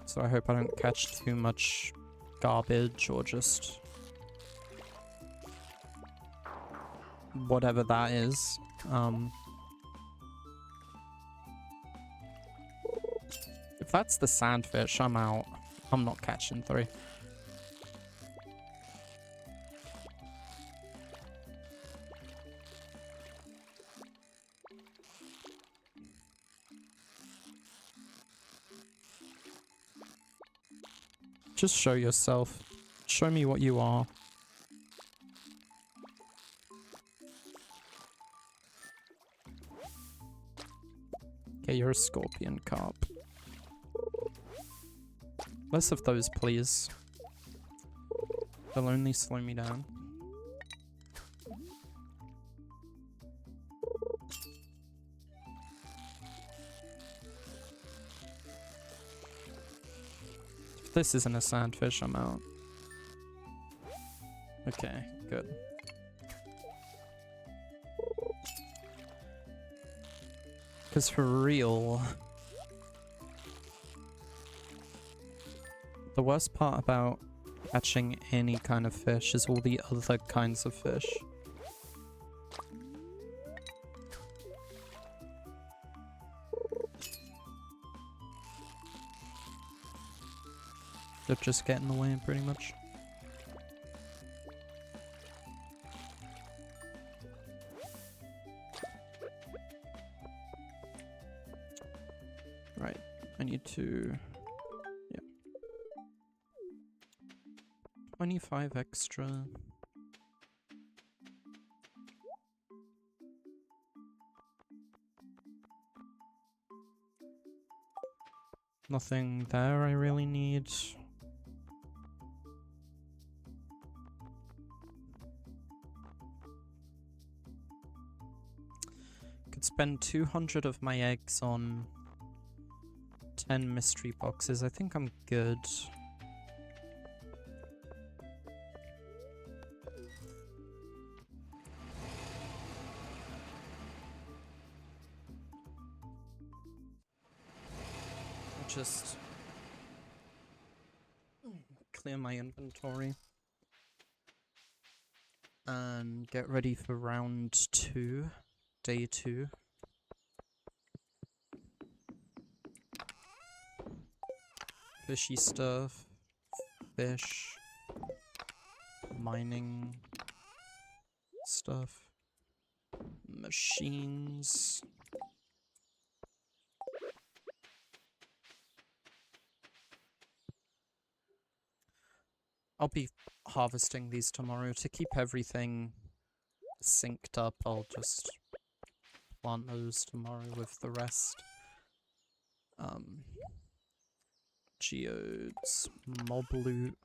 So I hope I don't catch too much garbage or just whatever that is. If that's the sandfish, I'm out. I'm not catching 3. Just show yourself. Show me what you are. Okay, you're a scorpion carp. Less of those, please. They'll only slow me down. If this isn't a sandfish, I'm out. Okay, good. Because for real, the worst part about catching any kind of fish is all the other kinds of fish. That just get in the way, pretty much. Right, I need to... 25 extra. Nothing there I really need. Could spend 200 of my eggs on 10 mystery boxes. I think I'm good. just clear my inventory and get ready for round 2, day 2. Fishy stuff, fish, mining stuff, machines. I'll be harvesting these tomorrow to keep everything synced up. I'll just plant those tomorrow with the rest. Geodes, mob loot,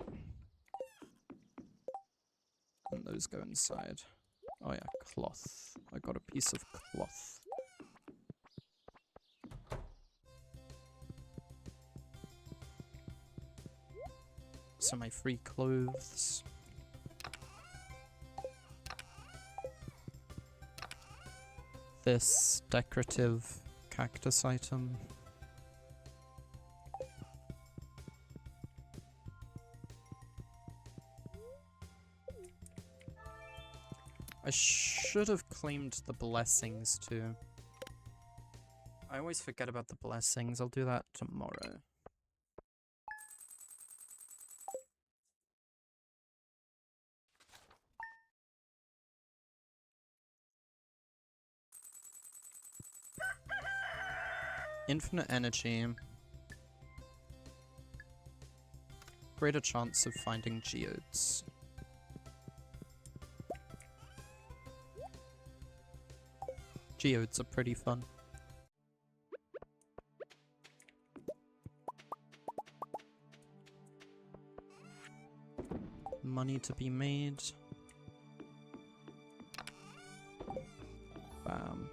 and those go inside. Oh yeah, cloth. I got a piece of cloth. So my free clothes. This decorative cactus item. I should have claimed the blessings too. I always forget about the blessings. I'll do that tomorrow. Infinite energy. Greater chance of finding geodes. Geodes are pretty fun. Money to be made. Bam.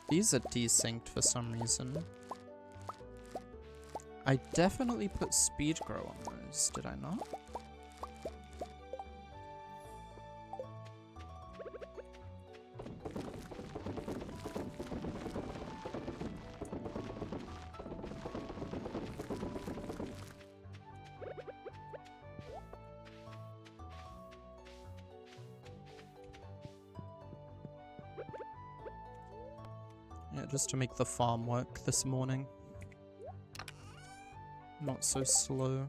These are desynced for some reason. I definitely put speed grow on those, did I not? Yeah, just to make the farm work this morning. Not so slow.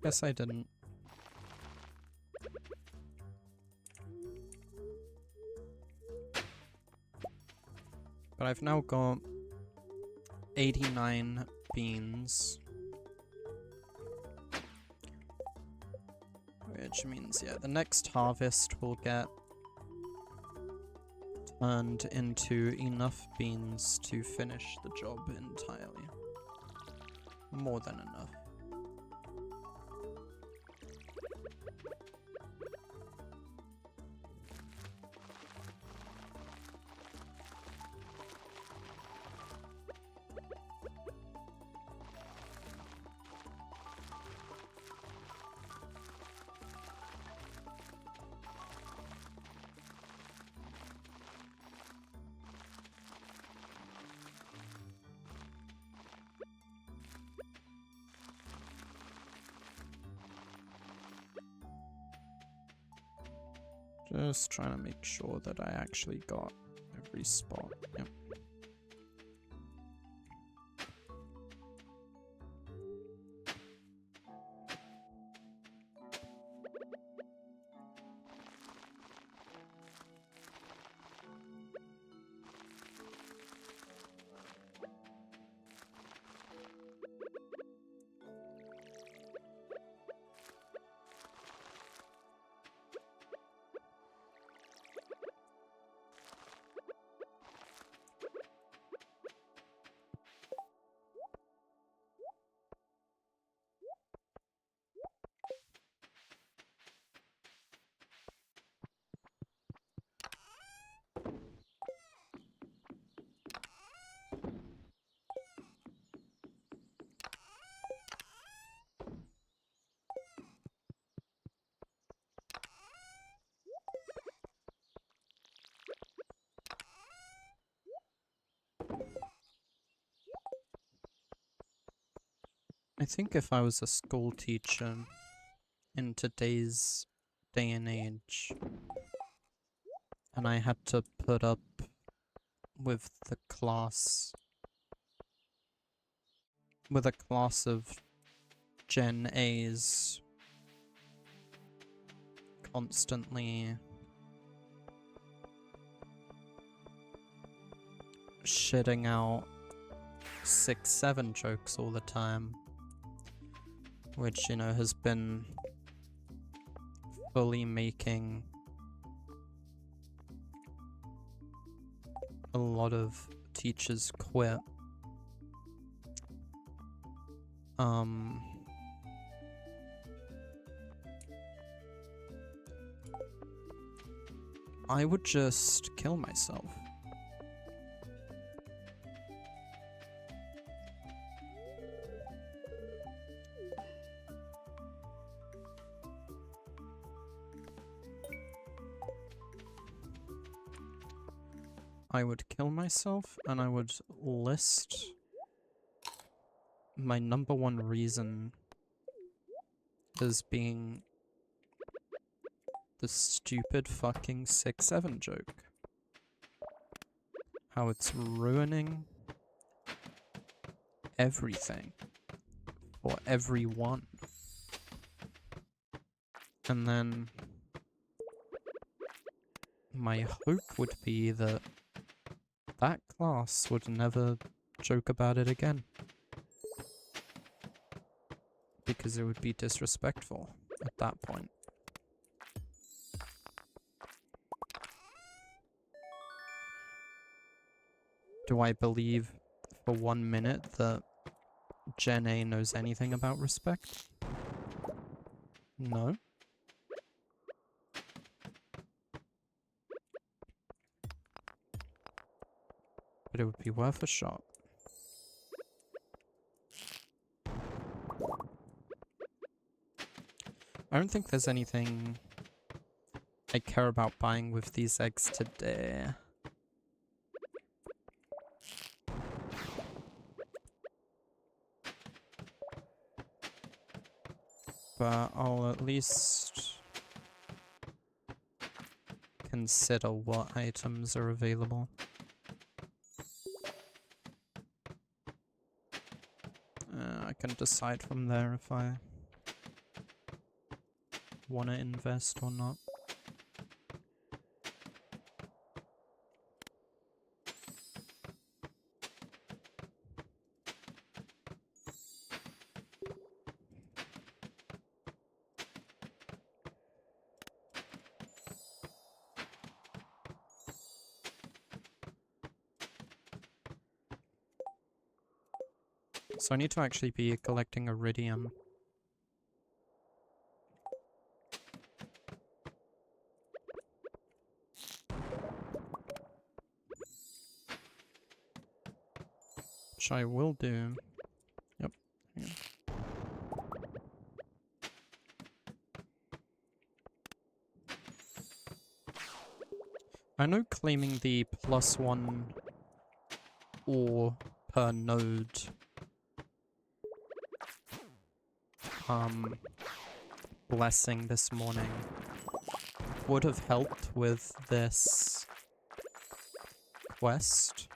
Guess I didn't. But I've now got 89 beans. Which means, yeah, the next harvest will get turned into enough beans to finish the job entirely. More than enough. Just trying to make sure that I actually got every spot. Yep. I think if I was a school teacher in today's day and age, and I had to put up with the class, with a class of Gen A's constantly shitting out 6-7 jokes all the time, which, you know, has been fully making a lot of teachers quit. I would just kill myself. I would kill myself, and I would list my number one reason as being the stupid fucking 6-7 joke. How it's ruining everything for everyone. And then my hope would be that that class would never joke about it again. Because it would be disrespectful at that point. Do I believe for 1 minute that Gen A knows anything about respect? No. But it would be worth a shot. I don't think there's anything I care about buying with these eggs today. But I'll at least consider what items are available. I can decide from there if I want to invest or not. So I need to actually be collecting iridium. Which I will do. Yep. Yeah. I know claiming the +1 ore per node blessing this morning would have helped with this quest.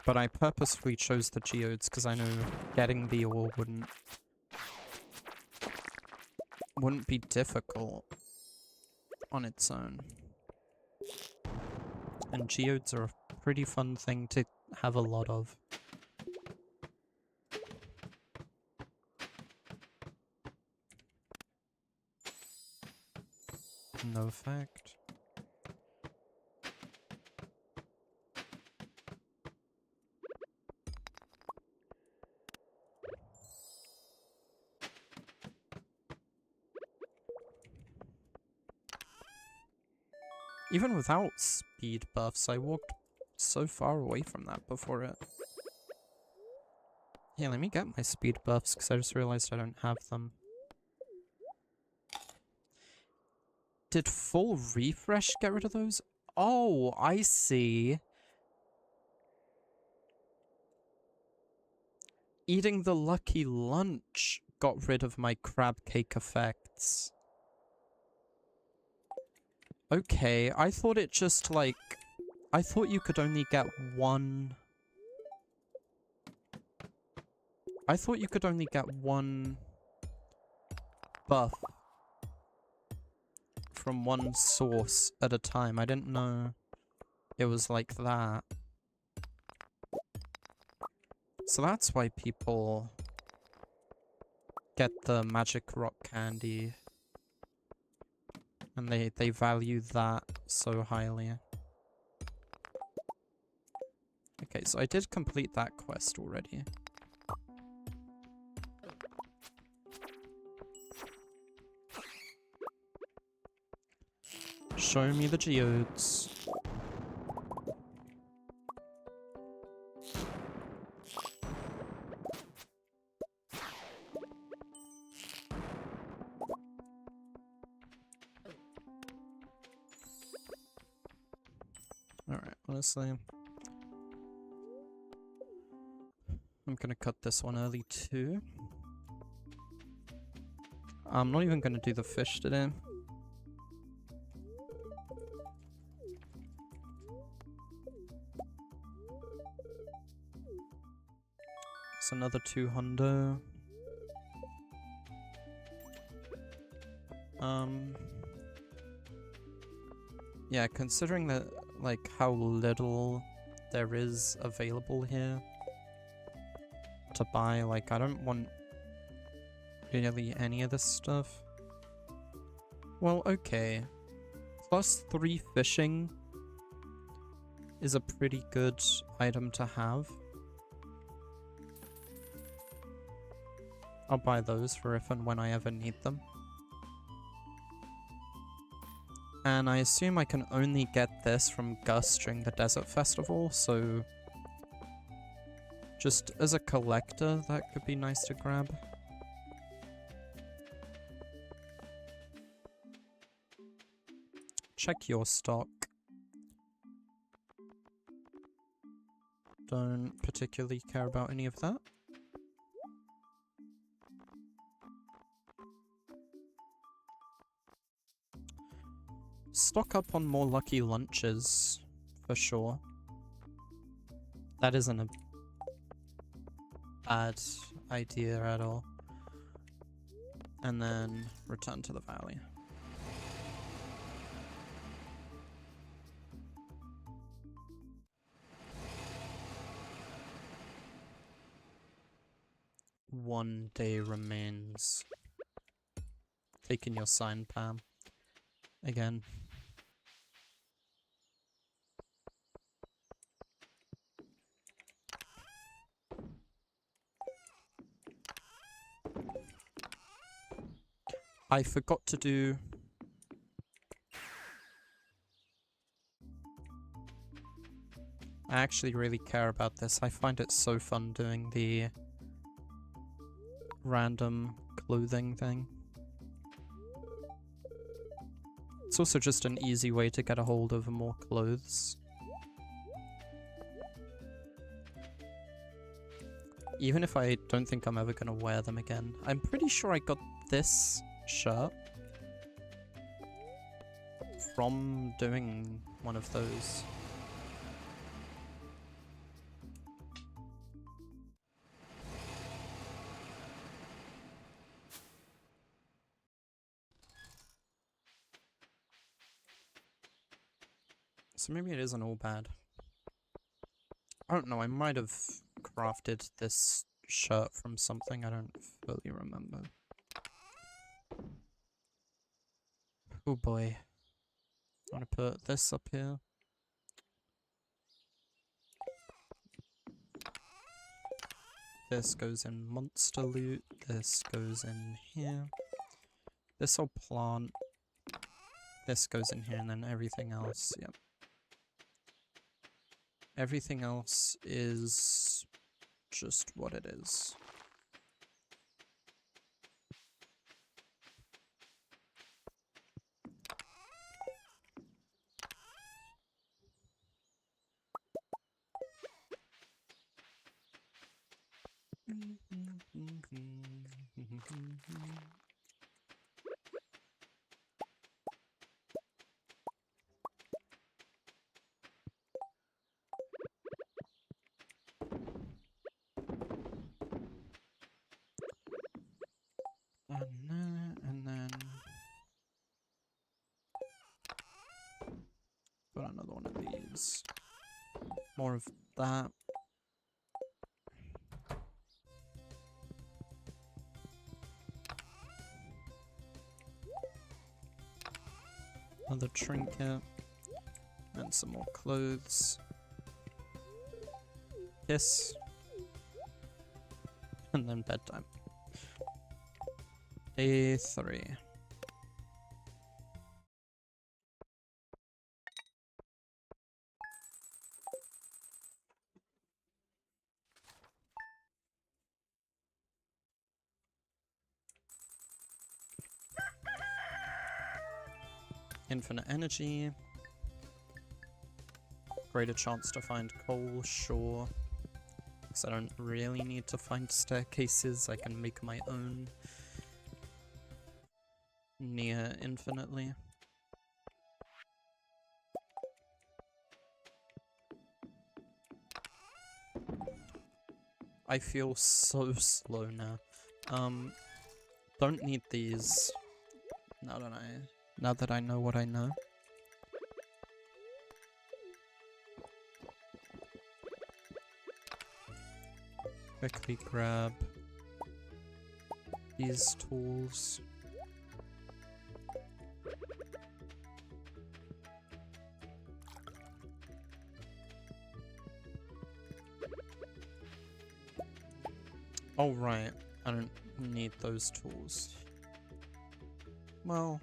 But I purposefully chose the geodes because I know getting the ore wouldn't be difficult on its own. And geodes are a pretty fun thing to have a lot of. No effect. Even without speed buffs, I walked so far away from that before it. Yeah, let me get my speed buffs, because I just realized I don't have them. Did full refresh get rid of those? Oh, I see. Eating the lucky lunch got rid of my crab cake effects. Okay, I thought it just like... I thought you could only get one... I thought you could only get one buff from one source at a time. I didn't know it was like that. So that's why people get the magic rock candy. And they value that so highly. Okay, so I did complete that quest already. Show me the geodes. Alright, honestly, I'm gonna cut this one early too. I'm not even gonna do the fish today. It's another 200. Yeah, considering that, like, how little there is available here to buy, like, I don't want really any of this stuff. Well, okay. +3 fishing is a pretty good item to have. I'll buy those for if and when I ever need them. And I assume I can only get this from Gus during the Desert Festival, so... just as a collector, that could be nice to grab. Check your stock. Don't particularly care about any of that. Stock up on more lucky lunches, for sure. That isn't a bad idea at all. And then return to the valley. One day remains. Taking your sign, Pam. Again. I forgot to do... I actually really care about this. I find it so fun doing the random clothing thing. It's also just an easy way to get a hold of more clothes. Even if I don't think I'm ever gonna wear them again. I'm pretty sure I got this shirt from doing one of those. So maybe it isn't all bad. I don't know, I might have crafted this shirt from something, I don't fully remember. Oh boy. I'm gonna put this up here. This goes in monster loot, this goes in here. This whole plant. This goes in here, and then everything else, yep. Everything else is just what it is. And then put another one of these. More of that. Another trinket. And some more clothes. Kiss. And then bedtime. Day 3. Infinite energy. Greater chance to find coal, sure. Because I don't really need to find staircases, I can make my own near infinitely. I feel so slow now. Don't need these. Now that I know what I know. Quickly grab these tools. Oh right, I don't need those tools. Well,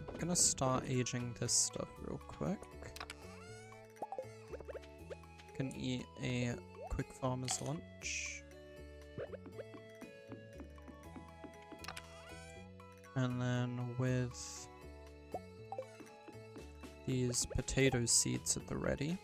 I'm gonna start aging this stuff real quick. Can eat a quick farmer's lunch. And then with these potato seeds at the ready.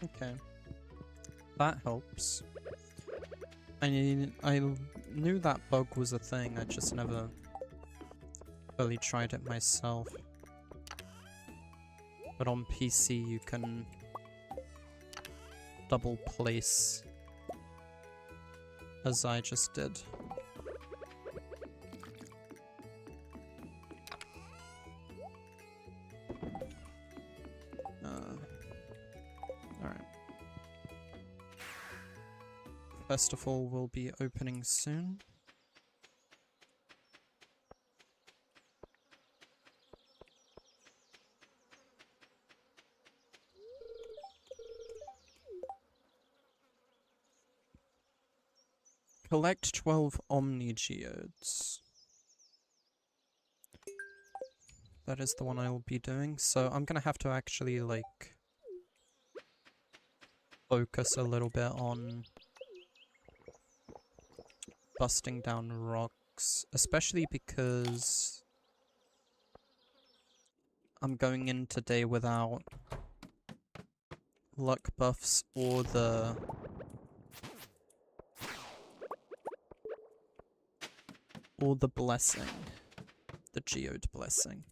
Okay. That helps. I knew that bug was a thing, I just never fully tried it myself. But on PC you can double place, as I just did. Alright. Festival will be opening soon. Collect 12 Omni Geodes. That is the one I will be doing, so I'm gonna have to actually, like, focus a little bit on busting down rocks, especially because I'm going in today without luck buffs or the blessing, the geode blessing.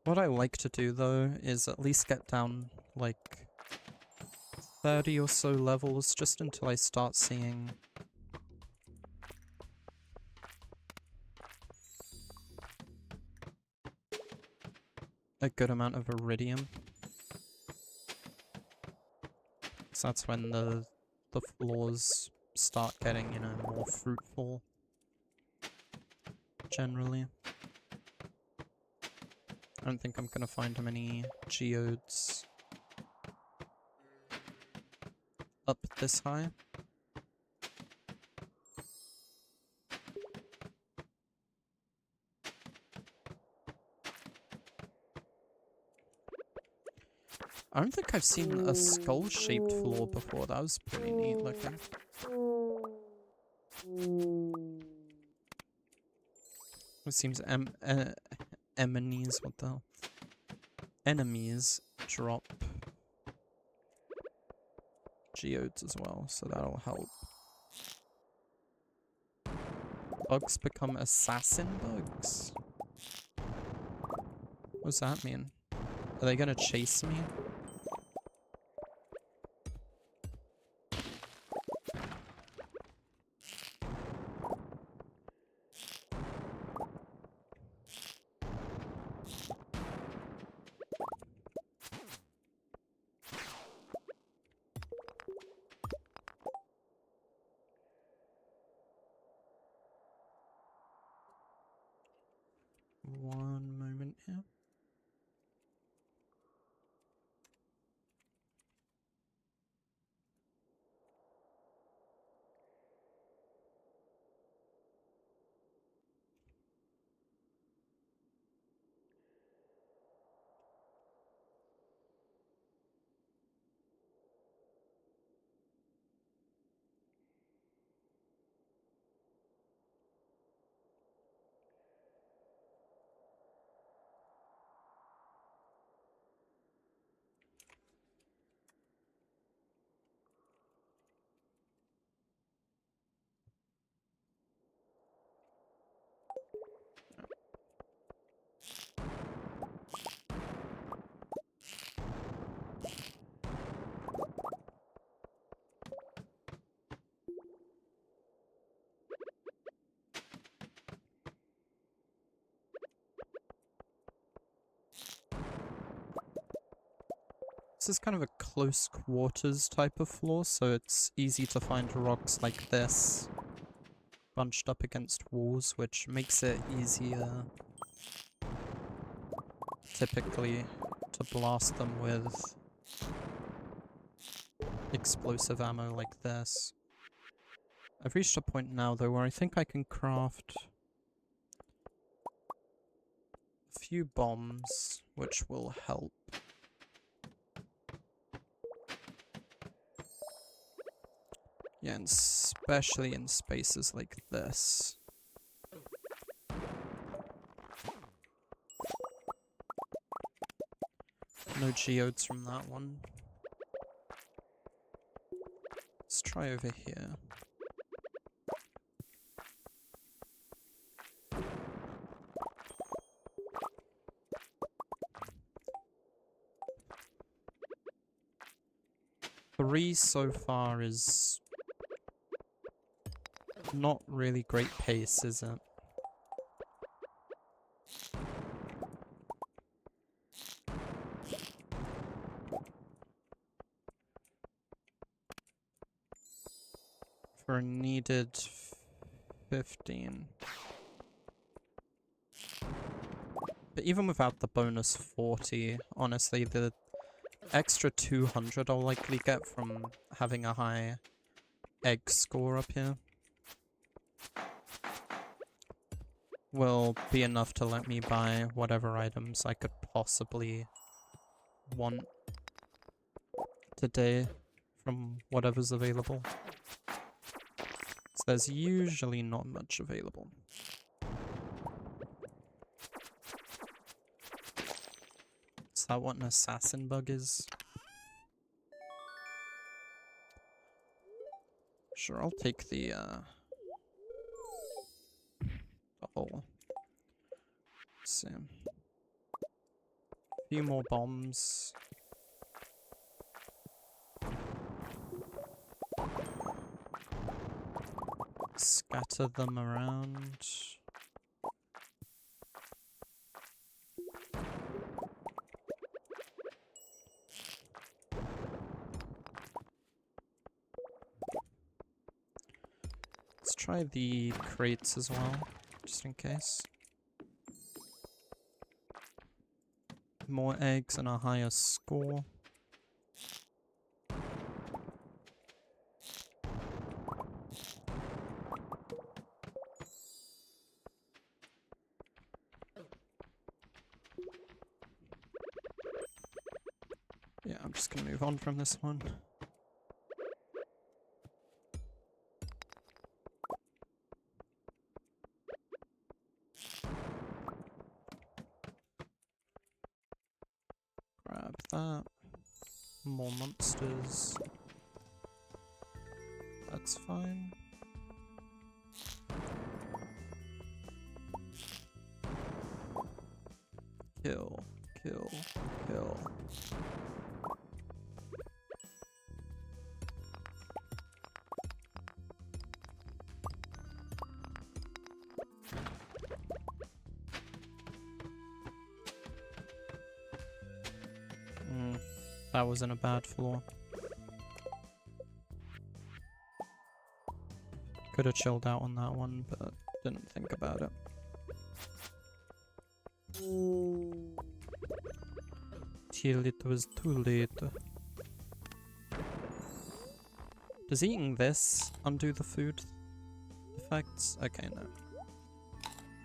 What I like to do though is at least get down like 30 or so levels just until I start seeing a good amount of iridium. So that's when the floors start getting, you know, more fruitful generally. I don't think I'm gonna find many geodes up this high. I don't think I've seen a skull-shaped floor before. That was pretty neat looking. It seems enemies, what the hell? Enemies drop geodes as well, so that'll help. Bugs become assassin bugs? What does that mean? Are they gonna chase me? One moment here. This is kind of a close quarters type of floor, so it's easy to find rocks like this bunched up against walls, which makes it easier typically to blast them with explosive ammo like this. I've reached a point now though where I think I can craft a few bombs, which will help. Yeah, and especially in spaces like this. No geodes from that one. Let's try over here. Three so far is not really great pace, is it? For a needed 15. But even without the bonus 40, honestly, the extra 200 I'll likely get from having a high egg score up here will be enough to let me buy whatever items I could possibly want today from whatever's available. So there's usually not much available. Is that what an assassin bug is? Sure, I'll take the hole. Let's see. A few more bombs. Scatter them around. Let's try the crates as well, just in case. More eggs and a higher score. Yeah, I'm just gonna move on from this one. Grab that. More monsters. That's fine. Kill, kill, kill. That wasn't a bad floor. Could have chilled out on that one, but didn't think about it. Till it was too late. Does eating this undo the food effects? Okay, no.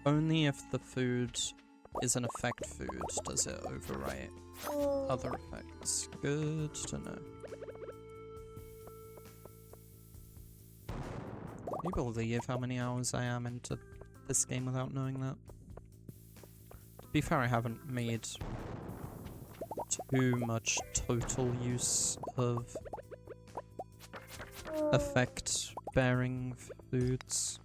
Only if the food is an effect food does it overwrite other effects. Good to know. Can you believe how many hours I am into this game without knowing that? To be fair, I haven't made too much total use of effect-bearing foods.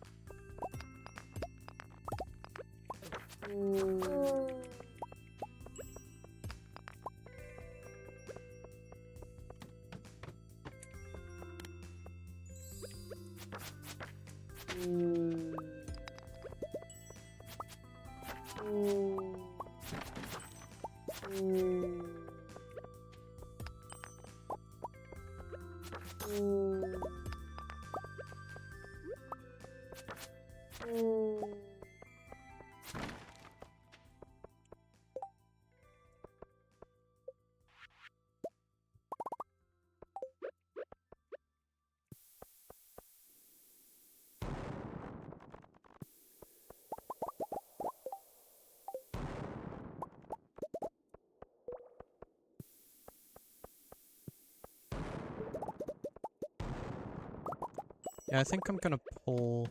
Yeah, I think I'm gonna pull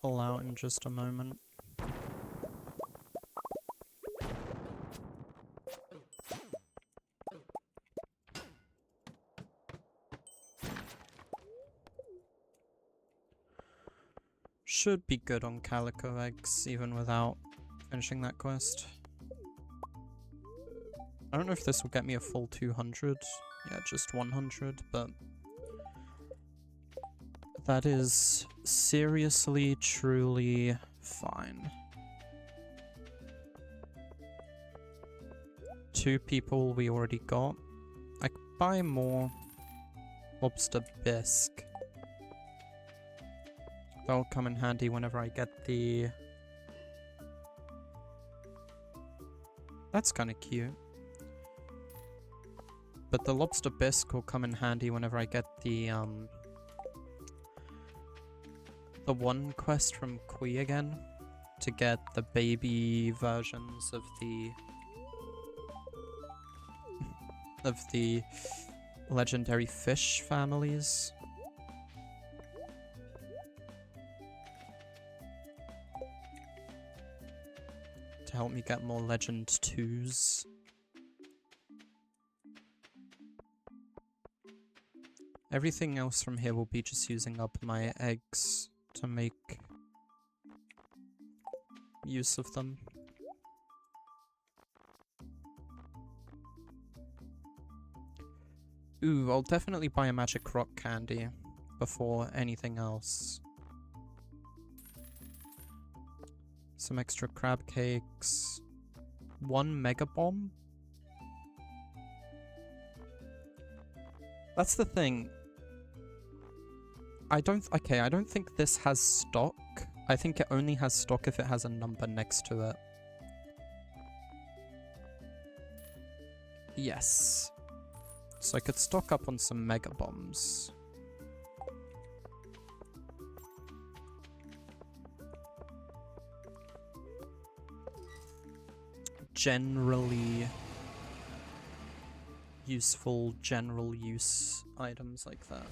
out in just a moment. should be good on calico eggs, even without finishing that quest. I don't know if this will get me a full 200. Yeah, just 100, but that is seriously, truly fine. 2 people we already got. I could buy more lobster bisque. That'll come in handy whenever I get the... That's kind of cute. But the lobster bisque will come in handy whenever I get the one quest from Kui again, to get the baby versions of the legendary fish families. To help me get more Legend 2s. Everything else from here will be just using up my eggs to make use of them. Ooh, I'll definitely buy a magic rock candy before anything else. Some extra crab cakes. 1 mega bomb? That's the thing. I don't think this has stock. I think it only has stock if it has a number next to it. Yes. So I could stock up on some mega bombs. Generally useful, general use items like that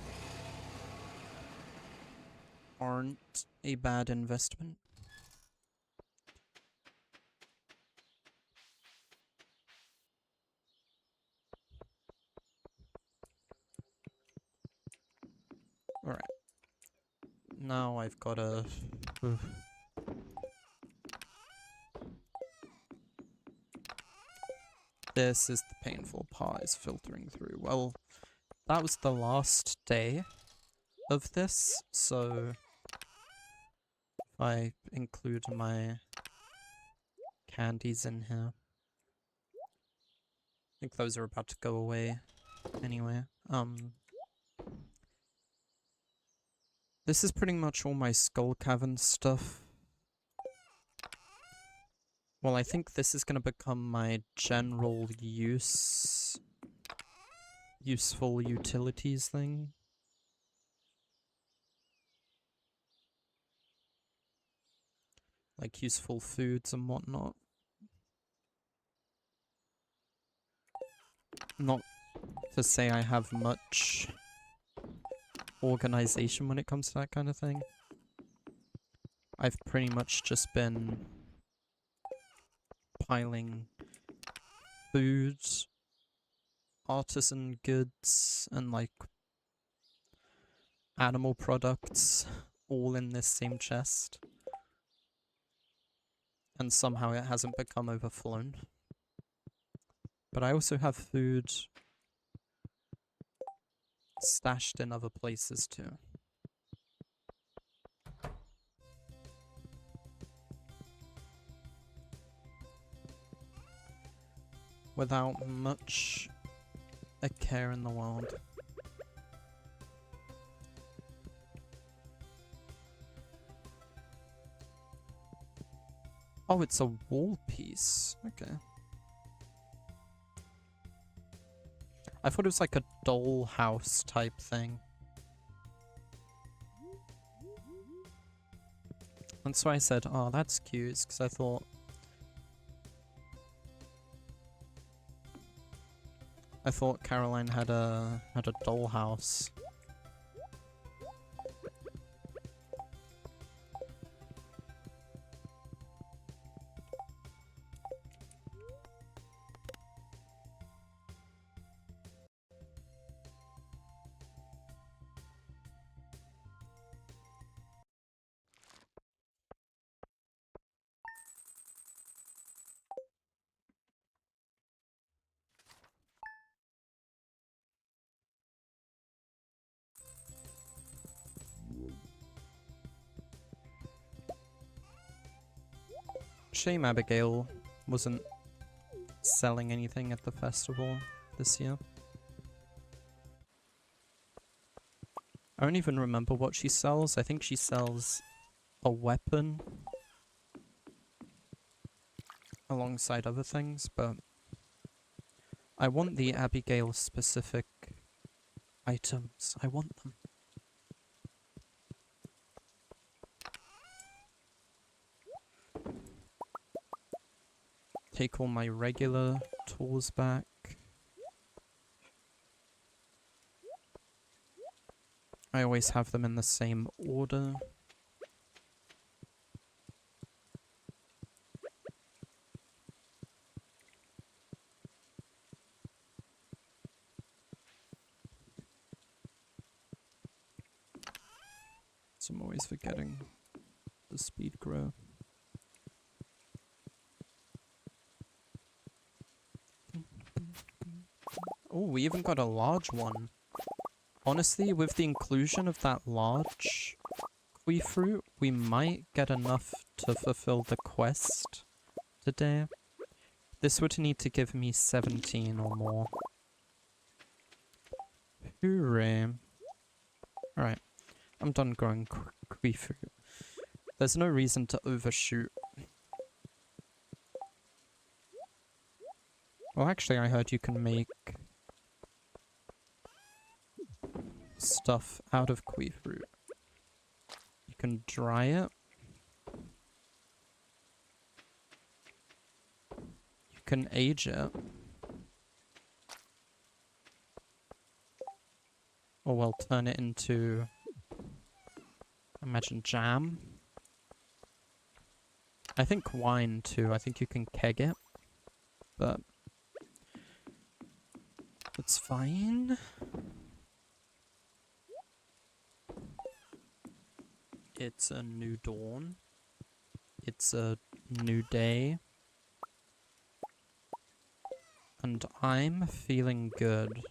aren't a bad investment. Alright. Now I've got a... This is the painful part, is filtering through. Well, that was the last day of this, so if I include my candies in here, I think those are about to go away anyway. This is pretty much all my Skull Cavern stuff. Well, I think this is going to become my general use... useful utilities thing. Like useful foods and whatnot. Not to say I have much organization when it comes to that kind of thing. I've pretty much just been piling foods, artisan goods, and like animal products all in this same chest. And somehow it hasn't become overflown. But I also have food stashed in other places too. Without much a care in the world. Oh, it's a wall piece. Okay. I thought it was like a dollhouse type thing. That's why I said, oh, that's cute, because I thought Caroline had a dollhouse. Shame Abigail wasn't selling anything at the festival this year. I don't even remember what she sells. I think she sells a weapon alongside other things, but I want the Abigail specific items. I want them. Take all my regular tools back. I always have them in the same order. So I'm always forgetting the speed grow. Oh, we even got a large one. Honestly, with the inclusion of that large kiwi fruit, we might get enough to fulfill the quest today. This would need to give me 17 or more. Hooray. Alright, I'm done growing kiwi fruit. There's no reason to overshoot. Well, actually, I heard you can make stuff out of kiwi fruit. You can dry it. You can age it. Or well, turn it into, imagine, jam. I think wine too. I think you can keg it. But it's fine. It's a new dawn. It's a new day. And I'm feeling good.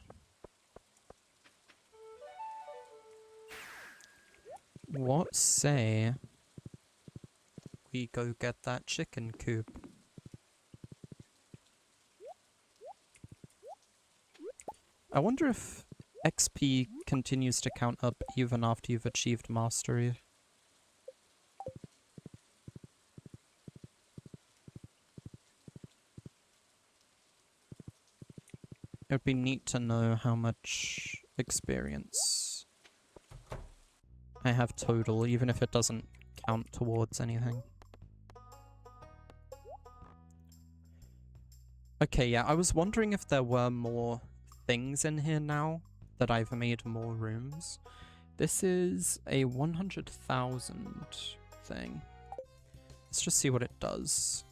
What say we go get that chicken coop? I wonder if XP continues to count up even after you've achieved mastery. It would be neat to know how much experience I have total, even if it doesn't count towards anything. Okay, yeah, I was wondering if there were more things in here now that I've made more rooms. This is a 100,000 thing. Let's just see what it does.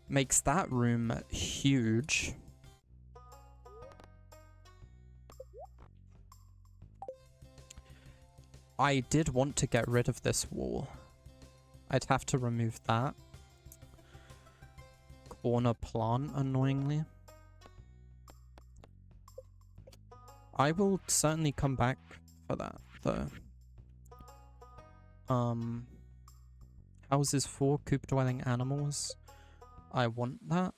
Makes that room huge. I did want to get rid of this wall. I'd have to remove that corner plant, annoyingly. I will certainly come back for that, though. Houses for coop-dwelling animals. I want that.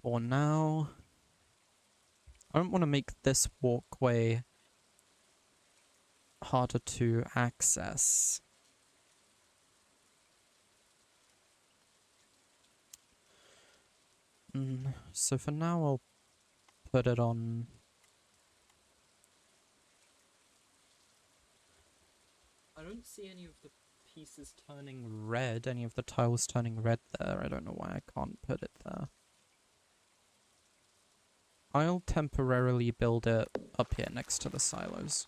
For now. I don't want to make this walkway harder to access. So for now I'll put it on... I don't see any of the pieces turning red, any of the tiles turning red there. I don't know why I can't put it there. I'll temporarily build it up here next to the silos.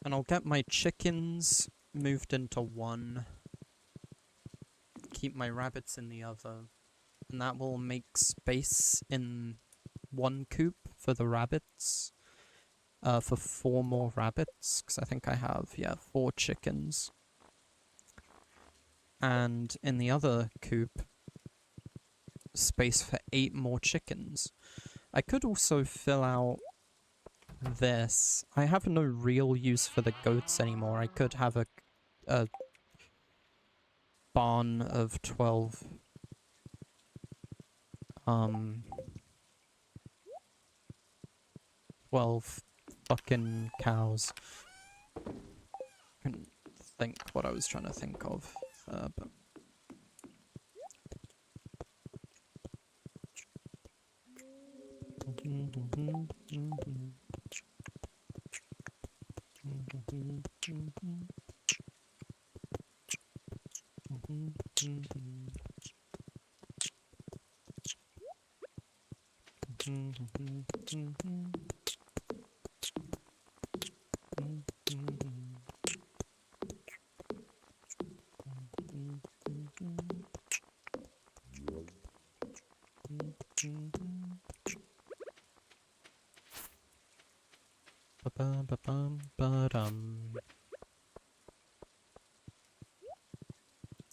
And I'll get my chickens moved into one. Keep my rabbits in the other. And that will make space in one coop for the rabbits. For 4 more rabbits. Because I think I have, yeah, 4 chickens. And in the other coop, space for 8 more chickens. I could also fill out this. I have no real use for the goats anymore. I could have a barn of 12 12 fucking cows. Couldn't think what I was trying to think of, but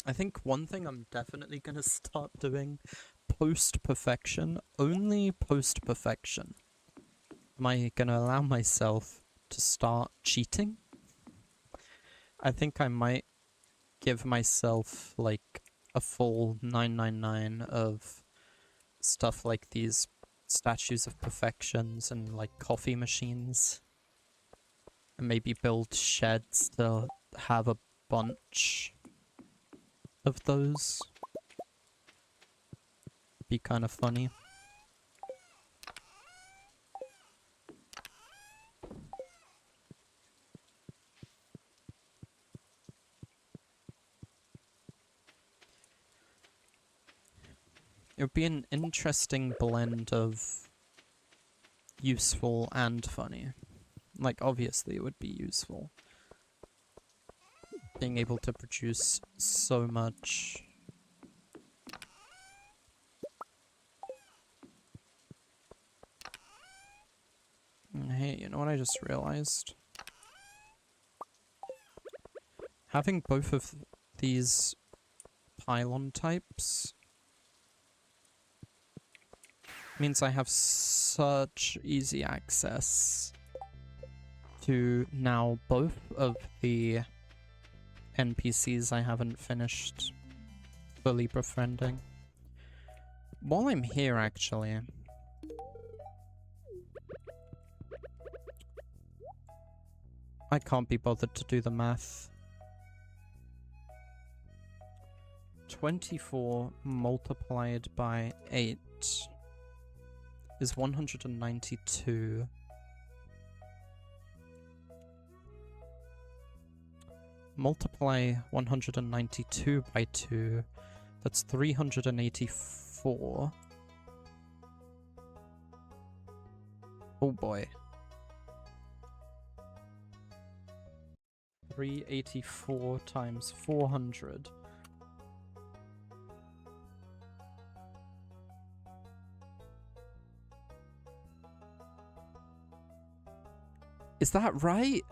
I think one thing I'm definitely gonna start doing post-perfection, only post-perfection, am I gonna allow myself to start cheating? I think I might give myself like a full 999 of stuff like these statues of perfections and like coffee machines. And maybe build sheds to have a bunch of those. Be kind of funny. It would be an interesting blend of useful and funny. Like, obviously it would be useful. Being able to produce so much. Hey, you know what I just realized? Having both of these pylon types means I have such easy access to now both of the NPCs I haven't finished fully befriending. While I'm here, actually, I can't be bothered to do the math. 24 multiplied by 8 is 192. Multiply 192 by 2, that's 384. Oh boy. 384 times 400. Is that right?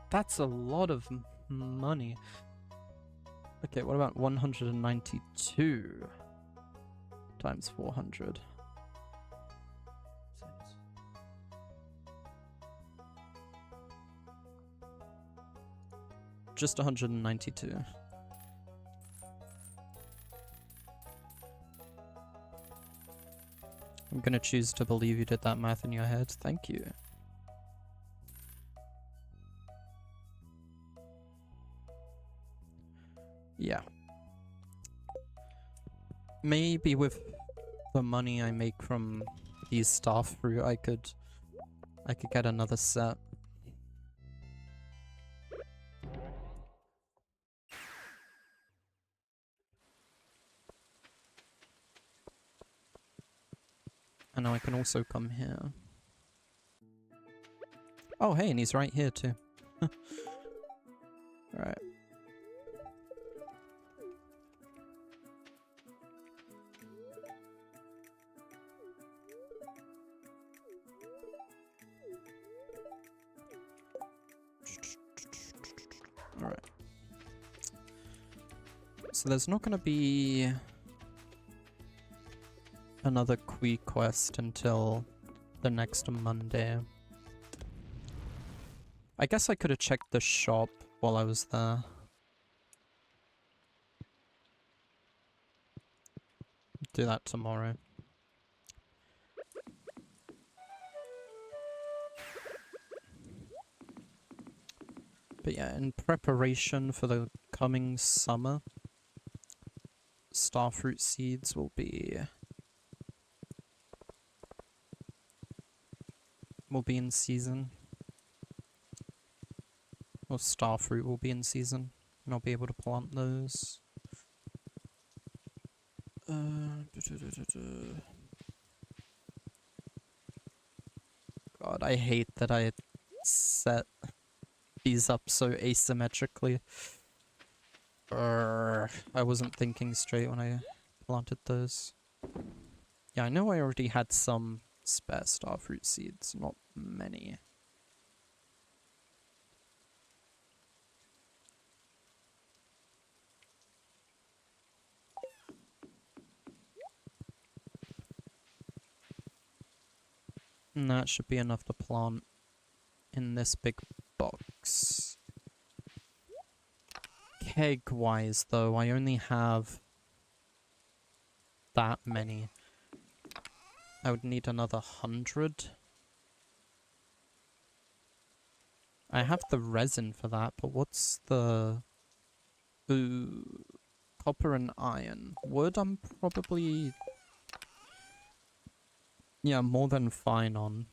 That's a lot of money. Okay, what about 192 times 400? Just 192. I'm gonna choose to believe you did that math in your head. Thank you. Yeah. Maybe with the money I make from these staff fruit, I could get another set. And now I can also come here. Oh, hey, and he's right here too. Alright. Alright. So there's not gonna be another Qui quest until the next Monday. I guess I could have checked the shop while I was there. Do that tomorrow. But yeah, in preparation for the coming summer, starfruit seeds will be in season. Or starfruit will be in season, and I'll be able to plant those. God, I hate that I set these up so asymmetrically. I wasn't thinking straight when I planted those. Yeah, I know I already had some spare starfruit seeds, not many. And that should be enough to plant in this big box. Keg-wise, though, I only have that many. I would need another 100. I have the resin for that, but what's the... Ooh, copper and iron. Wood, I'm probably... yeah, more than fine on.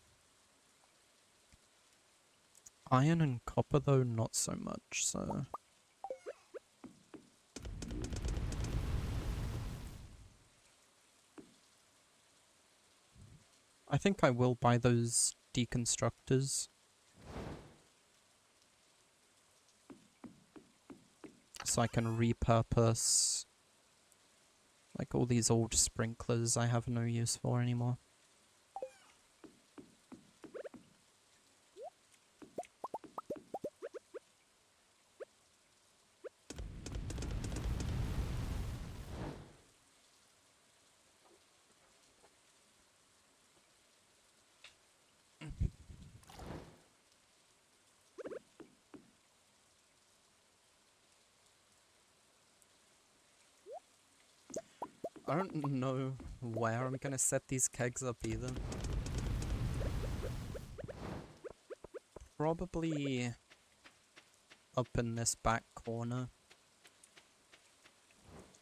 Iron and copper, though, not so much, so... I think I will buy those deconstructors. So I can repurpose, like, all these old sprinklers I have no use for anymore. I don't know where I'm gonna set these kegs up either. Probably up in this back corner.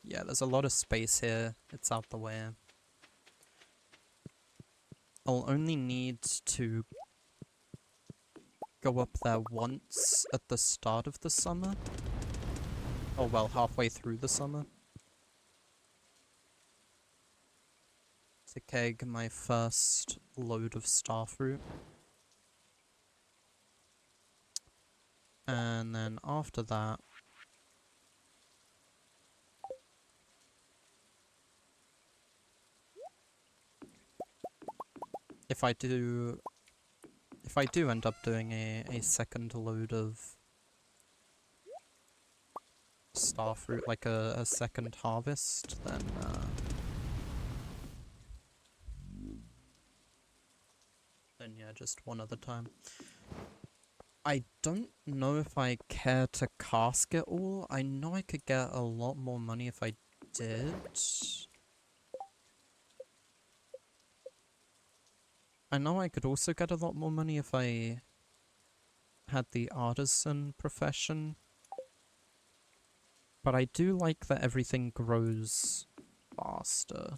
Yeah, there's a lot of space here. It's out the way. I'll only need to go up there once at the start of the summer. Oh well, halfway through the summer. To keg my first load of starfruit. And then after that, if I do end up doing a second load of starfruit, like a second harvest, then yeah, just one other time. I don't know if I care to cask it all. I know I could get a lot more money if I did. I know I could also get a lot more money if I had the artisan profession. But I do like that everything grows faster.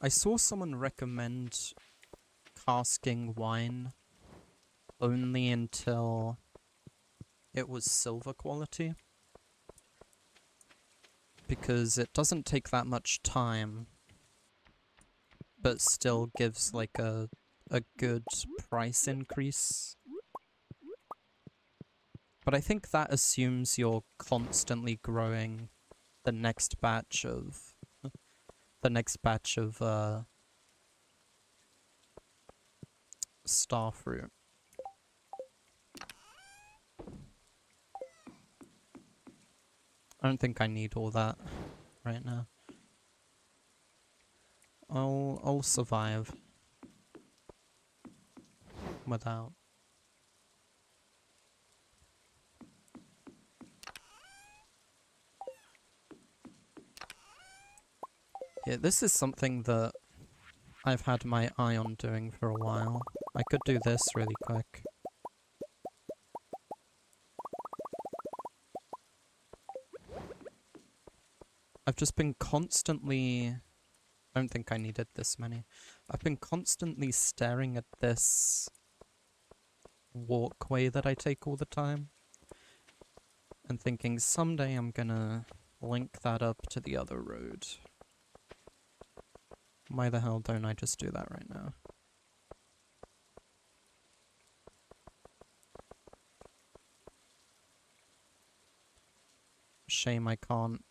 I saw someone recommend casking wine only until it was silver quality. Because it doesn't take that much time, but still gives like a good price increase. But I think that assumes you're constantly growing the next batch of star fruit. I don't think I need all that right now. I'll survive without. Yeah, this is something that I've had my eye on doing for a while. I could do this really quick. I've just been constantly... I don't think I needed this many. I've been constantly staring at this walkway that I take all the time and thinking someday I'm gonna link that up to the other road. Why the hell don't I just do that right now? Shame I can't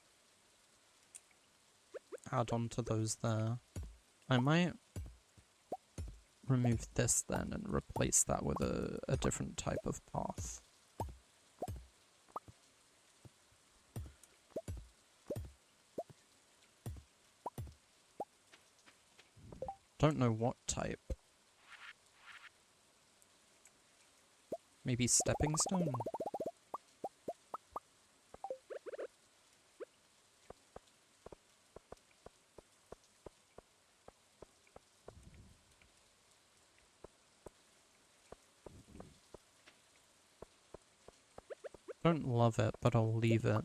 add on to those there. I might remove this then and replace that with a different type of path. Don't know what type. Maybe stepping stone? Don't love it, but I'll leave it.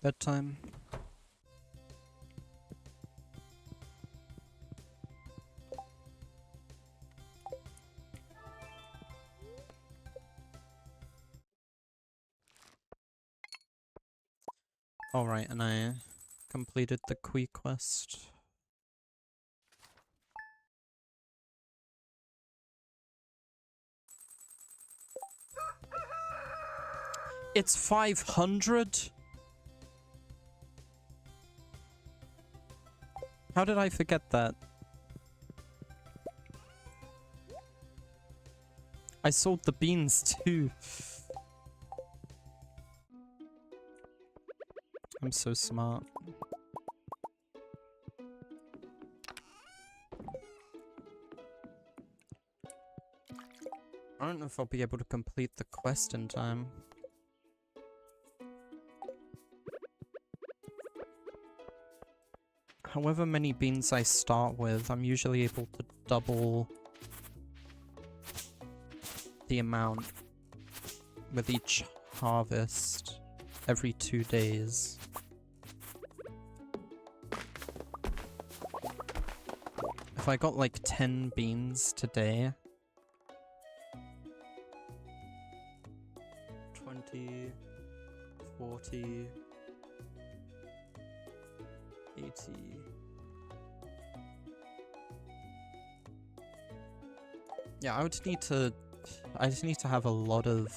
Bedtime. Alright, and I completed the Kui quest. It's 500? How did I forget that? I sold the beans too. I'm so smart. I don't know if I'll be able to complete the quest in time. However many beans I start with, I'm usually able to double the amount with each harvest every 2 days. If I got like 10 beans today, 20, 40, 80. Yeah, I just need to have a lot of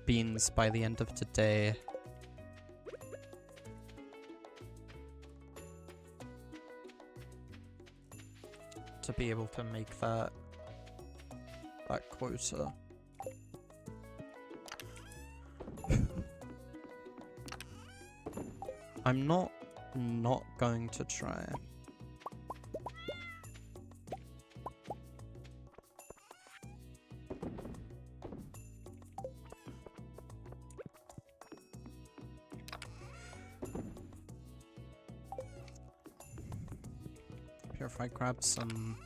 beans by the end of today. To be able to make that quota. I'm not going to try. Here, if I grab some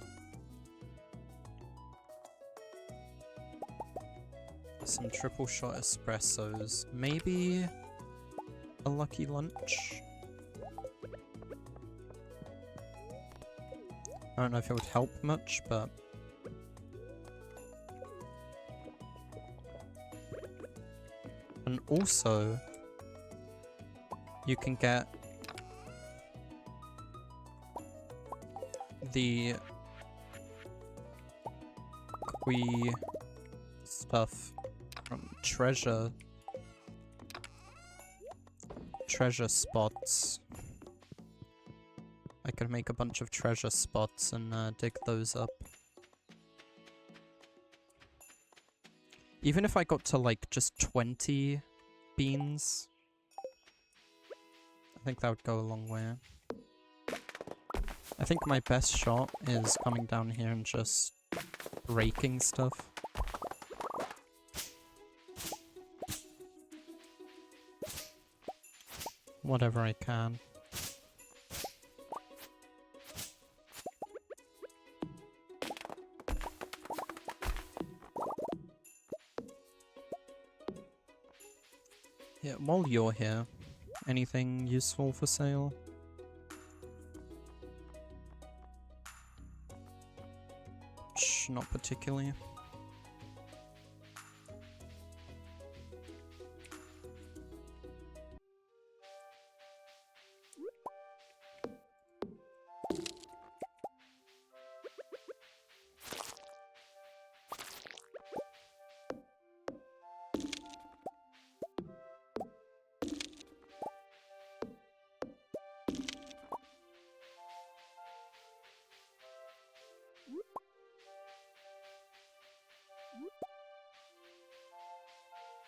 triple shot espressos, maybe a lucky lunch. I don't know if it would help much, but and also you can get the Qui stuff from treasure spots. I could make a bunch of treasure spots and dig those up. Even if I got to like just 20 beans, I think that would go a long way. I think my best shot is coming down here and just breaking stuff. Whatever I can. Yeah, while you're here, anything useful for sale? Not particularly.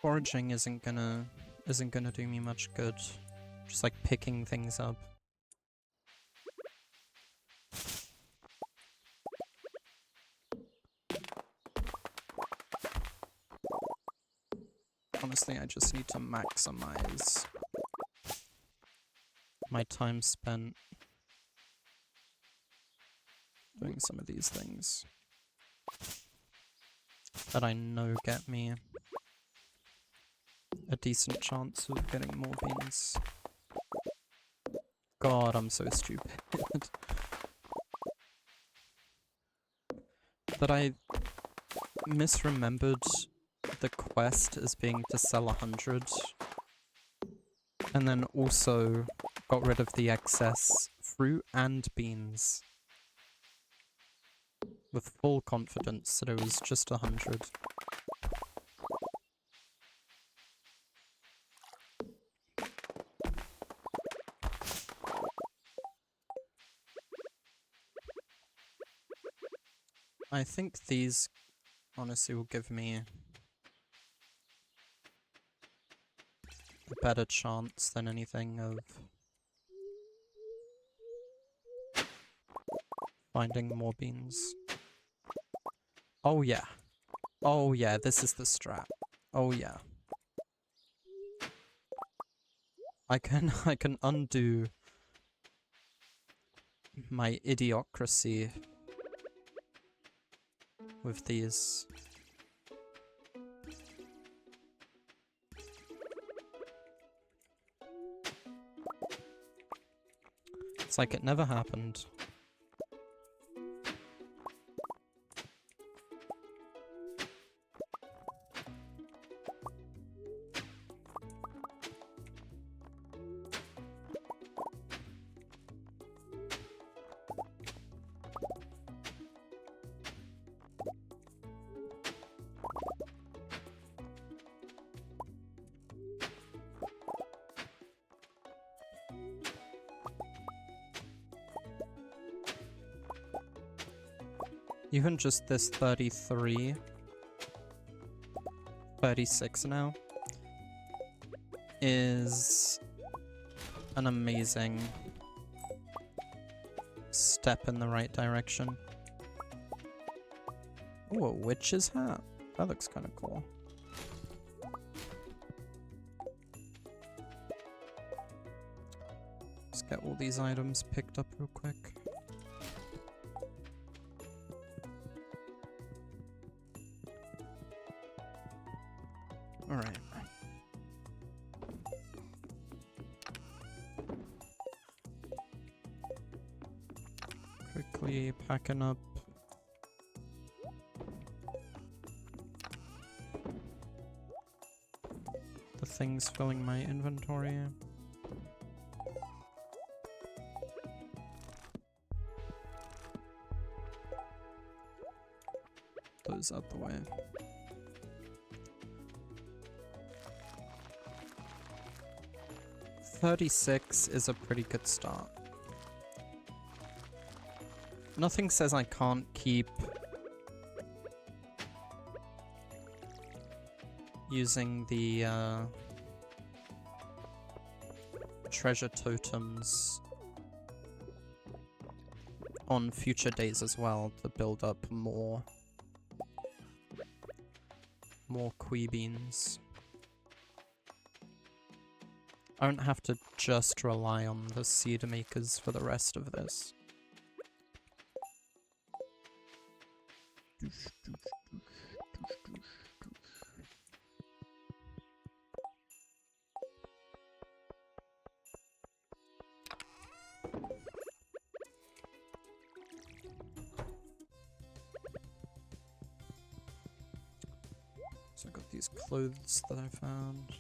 Foraging isn't gonna do me much good. Just like picking things up. Honestly, I just need to maximize my time spent doing some of these things that I know get me a decent chance of getting more beans. God, I'm so stupid. That I misremembered the quest as being to sell 100. And then also got rid of the excess fruit and beans. With full confidence that it was just 100. I think these honestly will give me a better chance than anything of finding more beans. Oh yeah. Oh yeah, this is the strat. Oh yeah. I can undo my idiocracy with these. It's like it never happened. Even just this 33, 36 now, is an amazing step in the right direction. Ooh, a witch's hat. That looks kind of cool. Let's get all these items picked up real quick. Alright. Quickly packing up the things filling my inventory. those out the way. $36 is a pretty good start. Nothing says I can't keep using the treasure totems on future days as well to build up more Quee beans. I don't have to just rely on the seed makers for the rest of this. So I got these clothes that I found.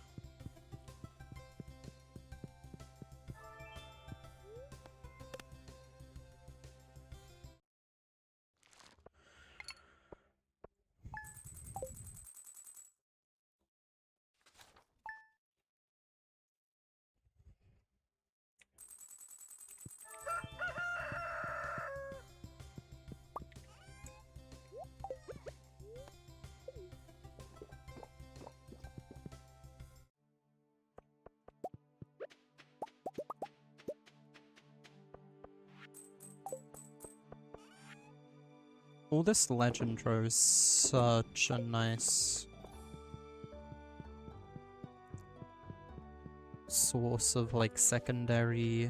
All this legendary is such a nice source of like secondary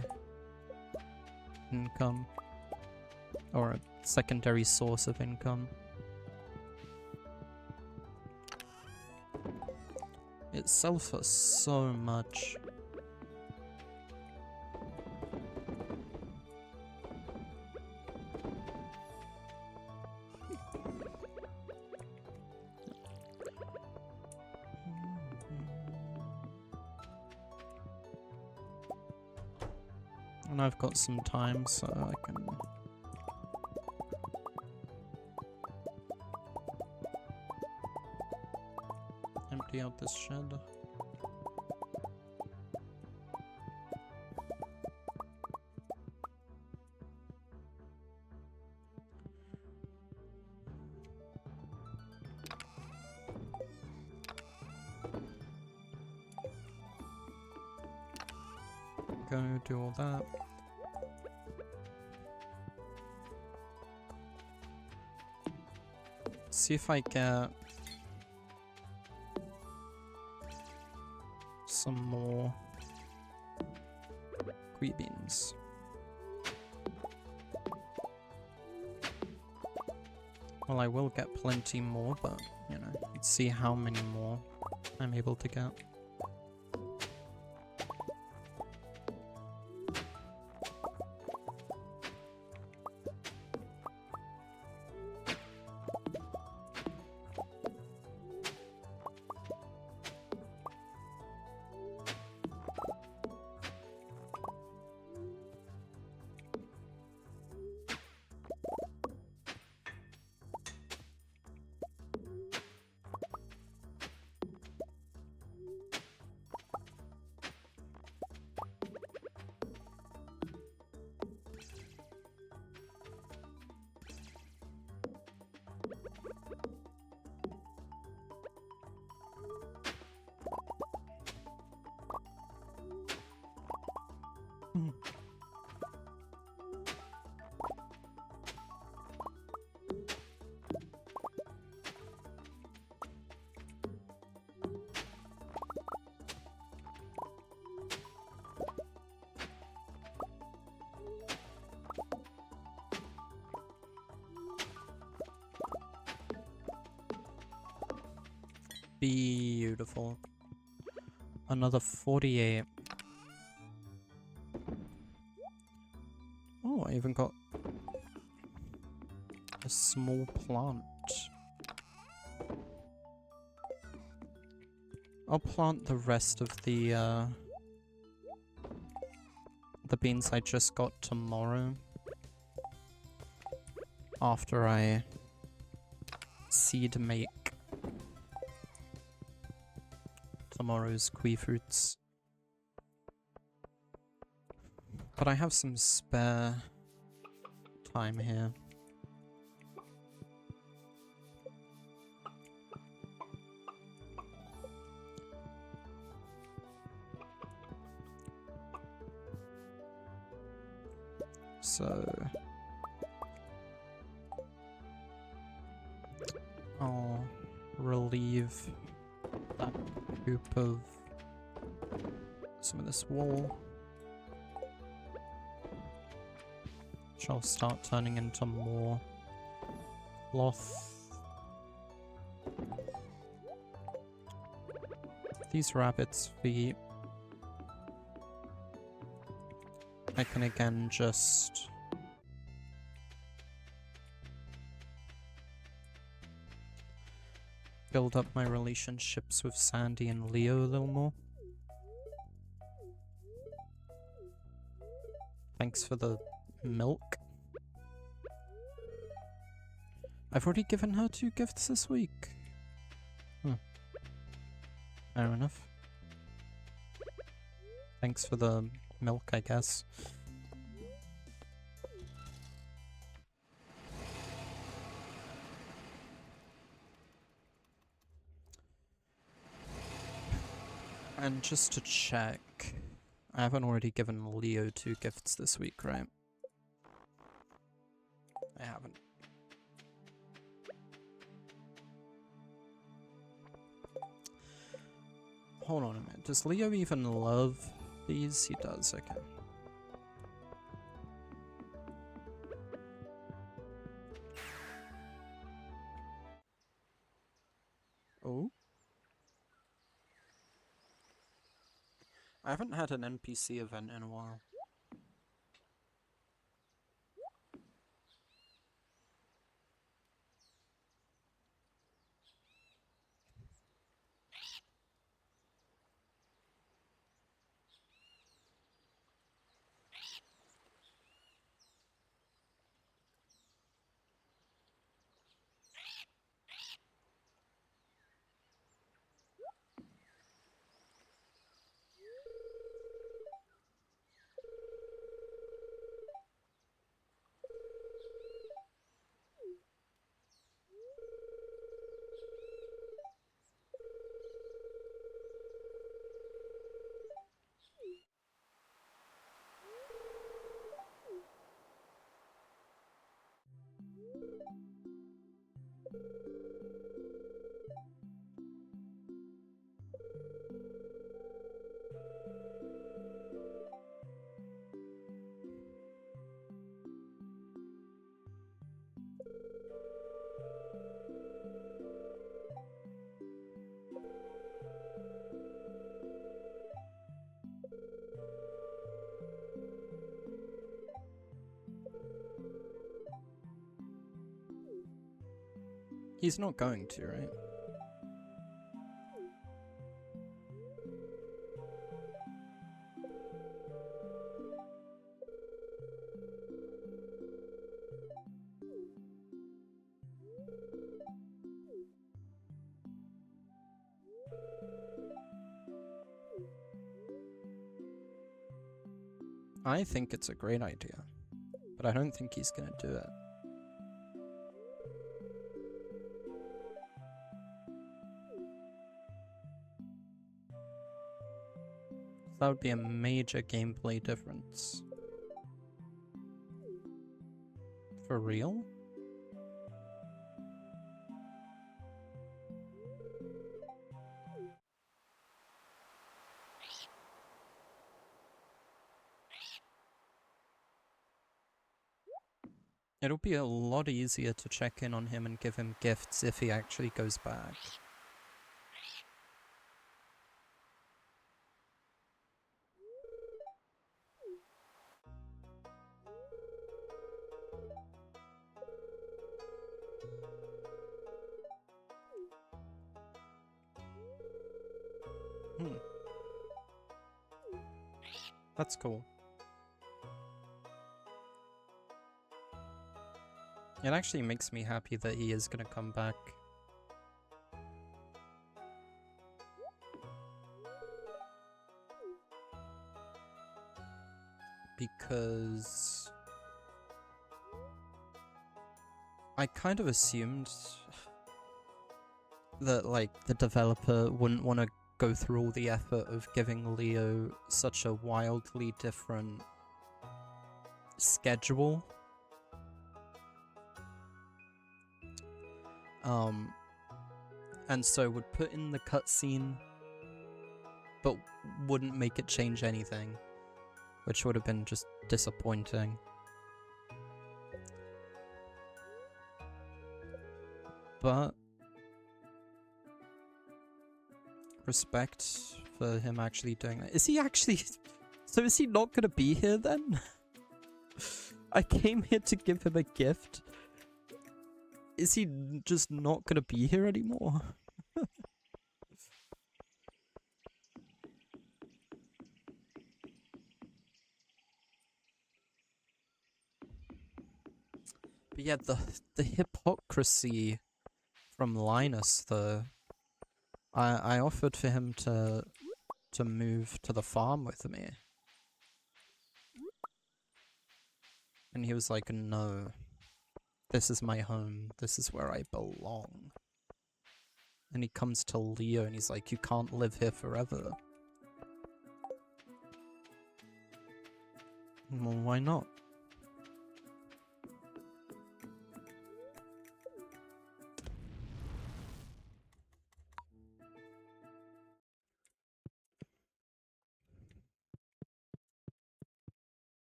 income, or a secondary source of income. It sells for so much. And I've got some time, so I can empty out this shed. Go do all that. See if I get some more Quee beans. Well, I will get plenty more, but, you know, let's see how many more I'm able to get. Beautiful. Another 48. Oh, I even got a small plant. I'll plant the rest of the beans I just got tomorrow. After I seed make tomorrow's kiwi fruits. But I have some spare time here. So I'll relieve that hoop of some of this wool, which I'll start turning into more cloth. These rabbits' feet, I can again just build up my relationships with Sandy and Leo a little more. Thanks for the milk. I've already given her 2 gifts this week. Fair enough. Thanks for the milk, I guess. And just to check, I haven't already given Leo 2 gifts this week, right? I haven't. Hold on a minute. Does Leo even love these? He does, okay. Oh? I haven't had an NPC event in a while. He's not going to, right? I think it's a great idea, but I don't think he's gonna do it. That would be a major gameplay difference. For real? It'll be a lot easier to check in on him and give him gifts if he actually goes back. That's cool. It actually makes me happy that he is gonna come back. because I kind of assumed that, like, the developer wouldn't want to go through all the effort of giving Leo such a wildly different schedule. And so would put in the cutscene, but wouldn't make it change anything, which would have been just disappointing. But respect for him actually doing that. Is he actually... So is he not gonna be here then? I came here to give him a gift. Is he just not gonna be here anymore? But yeah, the hypocrisy from Linus, though. I offered for him to move to the farm with me. And he was like, no. This is my home. This is where I belong. And he comes to Leo and he's like, you can't live here forever. Well, why not?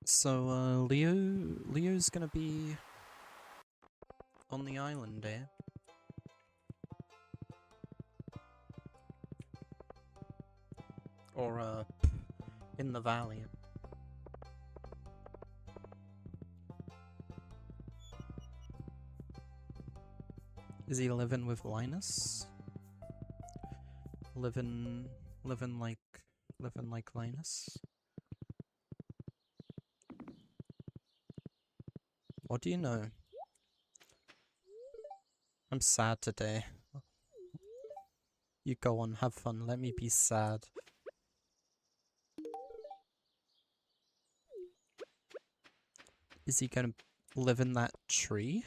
So, Leo's gonna be on the island, eh? Or, in the valley. Is he living with Linus? Living like Linus? What do you know? I'm sad today. You go on, have fun, let me be sad. Is he gonna live in that tree?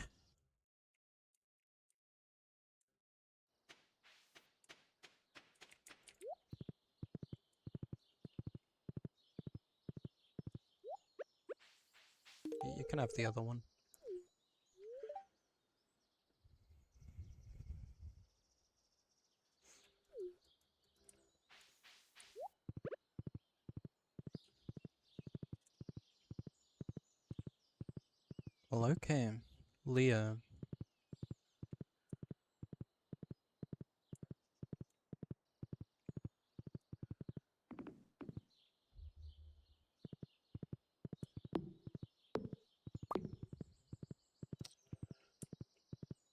You can have the other one. Well, okay. Leo.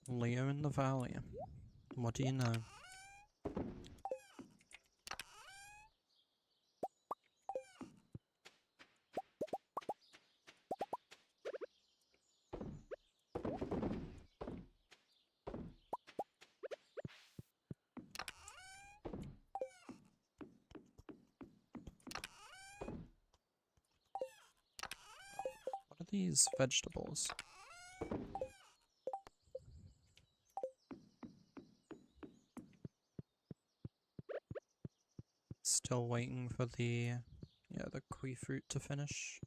Leo in the valley. What do you know? What are these vegetables? Still waiting for the kiwi fruit to finish.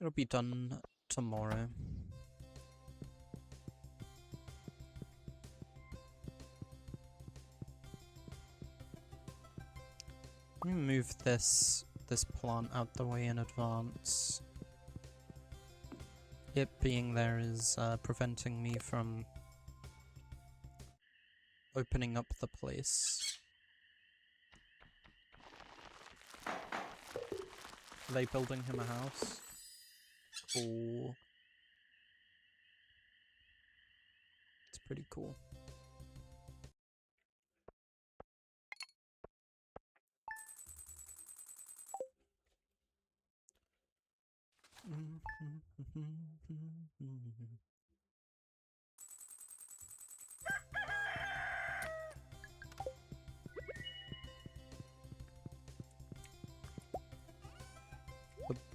It'll be done tomorrow. Let me move this plant out the way in advance. It being there is preventing me from opening up the place. Are they building him a house? Cool. It's pretty cool.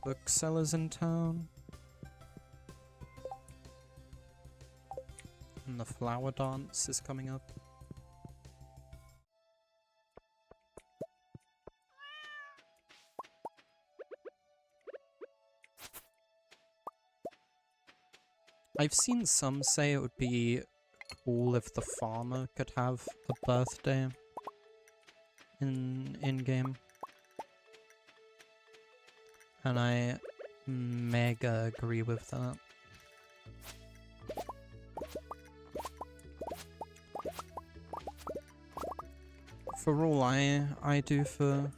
booksellers in town. And the flower dance is coming up. I've seen some say it would be cool if the farmer could have a birthday in-game. And I mega agree with that. For all I do for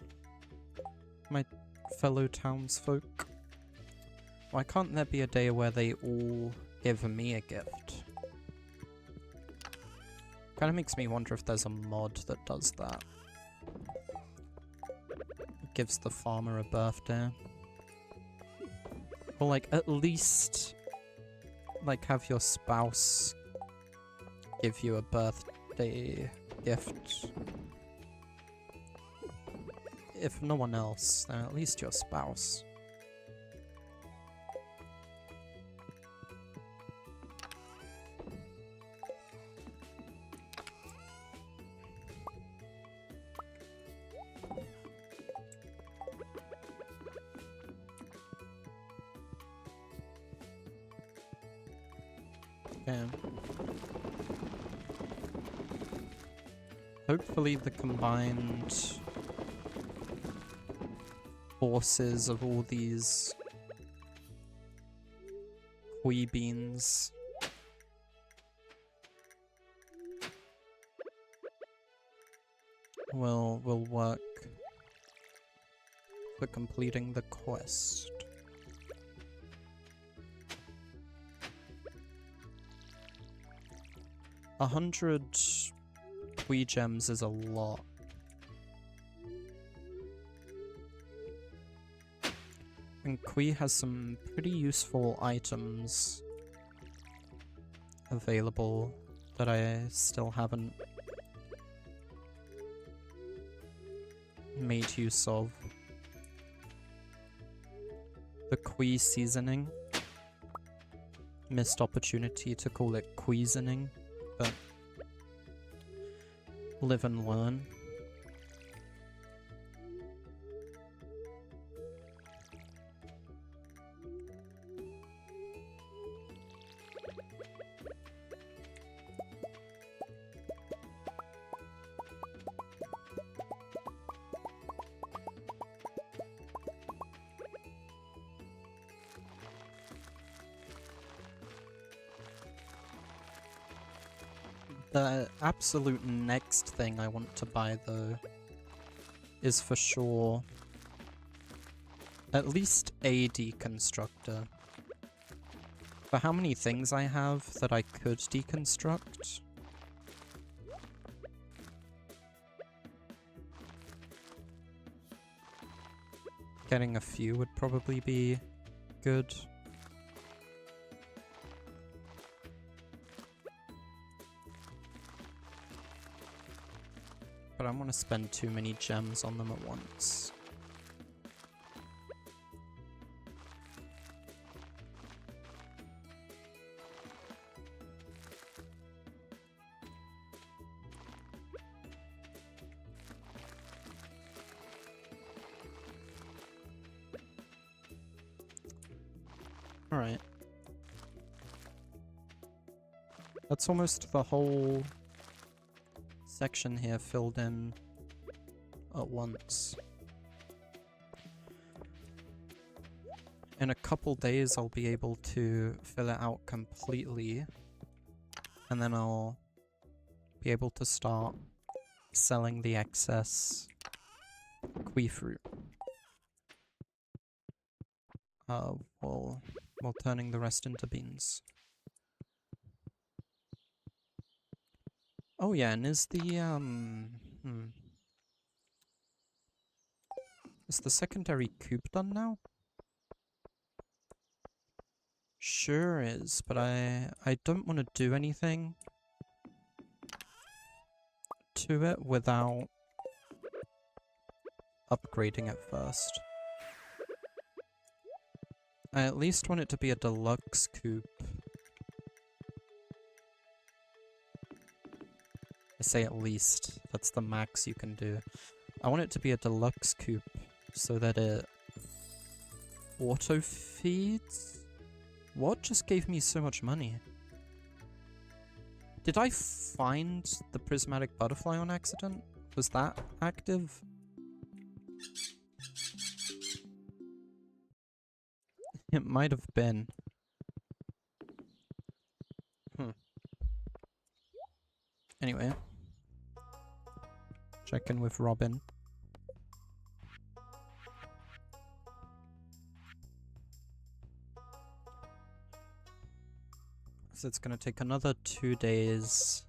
my fellow townsfolk, why can't there be a day where they all give me a gift? Kind of makes me wonder if there's a mod that does that. Gives the farmer a birthday. Or like, at least, like, have your spouse give you a birthday gift. If no one else, then at least your spouse. Okay. Hopefully the combined forces of all these Kui beans will work for completing the quest. A 100 Kui gems is a lot. And Kui has some pretty useful items available that I still haven't made use of. The Kui seasoning. Missed opportunity to call it Cuisening, but live and learn. The absolute next thing I want to buy, though, is for sure at least a deconstructor. For how many things I have that I could deconstruct? Getting a few would probably be good. But I don't want to spend too many gems on them at once. Alright. That's almost the whole section here filled in at once. In a couple days I'll be able to fill it out completely, and then I'll be able to start selling the excess Kui fruit. While turning the rest into beans. Oh yeah, and is the, is the secondary coop done now? Sure is, but I don't want to do anything to it without upgrading it first. I at least want it to be a deluxe coupe. I say at least. That's the max you can do. I want it to be a deluxe coupe so that it auto feeds? What just gave me so much money? Did I find the prismatic butterfly on accident? Was that active? It might have been. Anyway. Check in with Robin. So it's gonna take another 2 days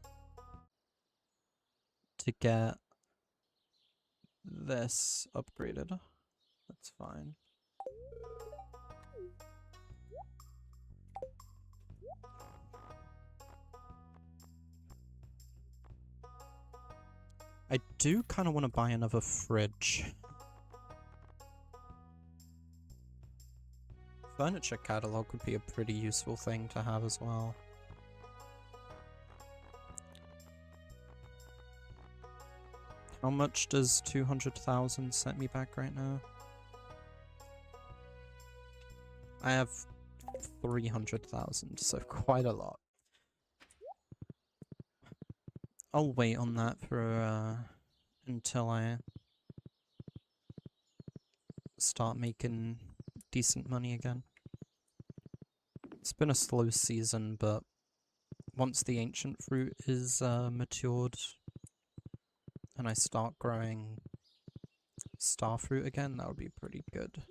to get this upgraded. That's fine. I do kind of want to buy another fridge. Furniture catalog would be a pretty useful thing to have as well. How much does 200,000 set me back right now? I have 300,000, so quite a lot. I'll wait on that for until I start making decent money again. It's been a slow season, but once the ancient fruit is matured and I start growing star fruit again, that would be pretty good.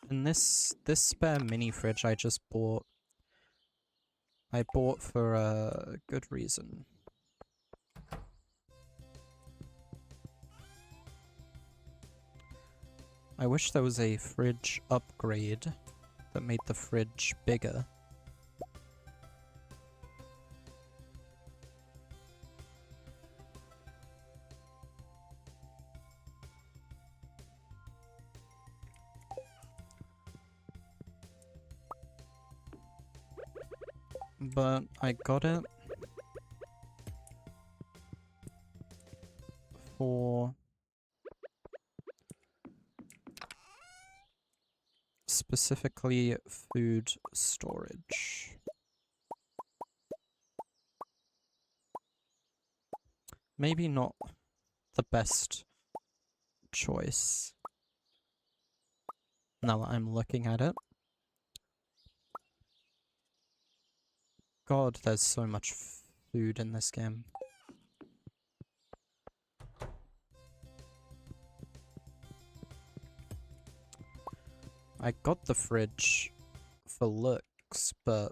And this spare mini fridge I just bought, I bought for a good reason. I wish there was a fridge upgrade that made the fridge bigger. But I got it for specifically food storage. Maybe not the best choice now that I'm looking at it. God, there's so much food in this game. I got the fridge for looks, but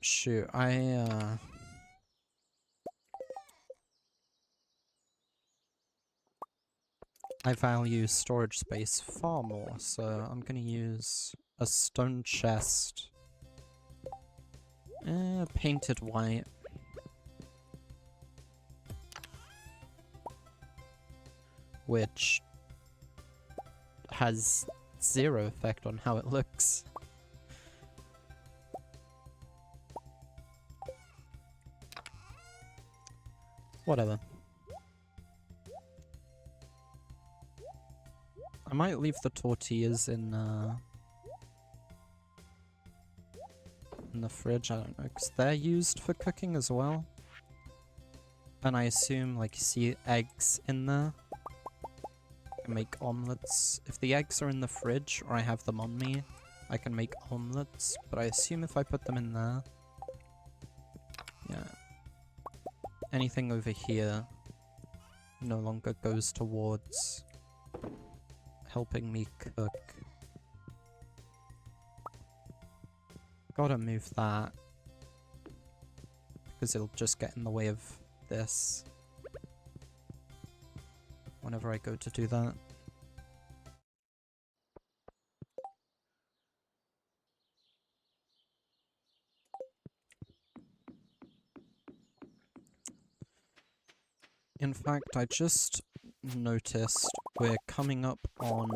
shoot, I value storage space far more, so I'm gonna use a stone chest. Painted white. Which has zero effect on how it looks. Whatever. I might leave the tortillas in the fridge, I don't know, because they're used for cooking as well. And I assume, like, you see eggs in there. I can make omelets. If the eggs are in the fridge, or I have them on me, I can make omelets, but I assume if I put them in there... Yeah. Anything over here no longer goes towards helping me cook. Gotta move that, because it'll just get in the way of this whenever I go to do that. In fact, I just noticed we're coming up on...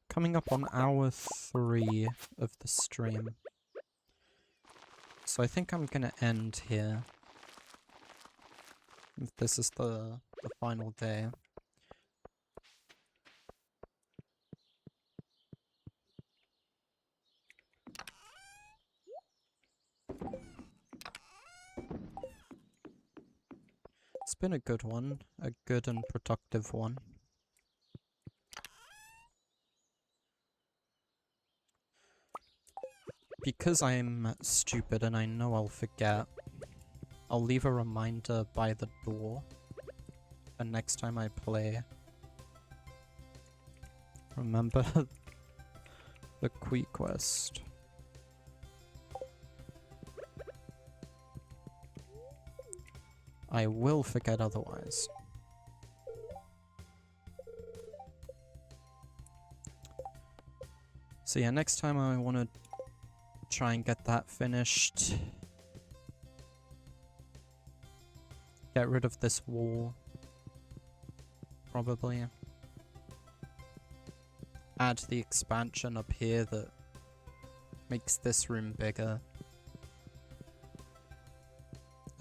Coming up on hour 3 of the stream. So I think I'm gonna end here. If this is the final day. It's been a good one. A good and productive one. Because I'm stupid and I know I'll forget, I'll leave a reminder by the door. And next time I play, remember the Quee quest. I will forget otherwise. So yeah, next time I want to try and get that finished. Get rid of this wall. Probably. Add the expansion up here that makes this room bigger.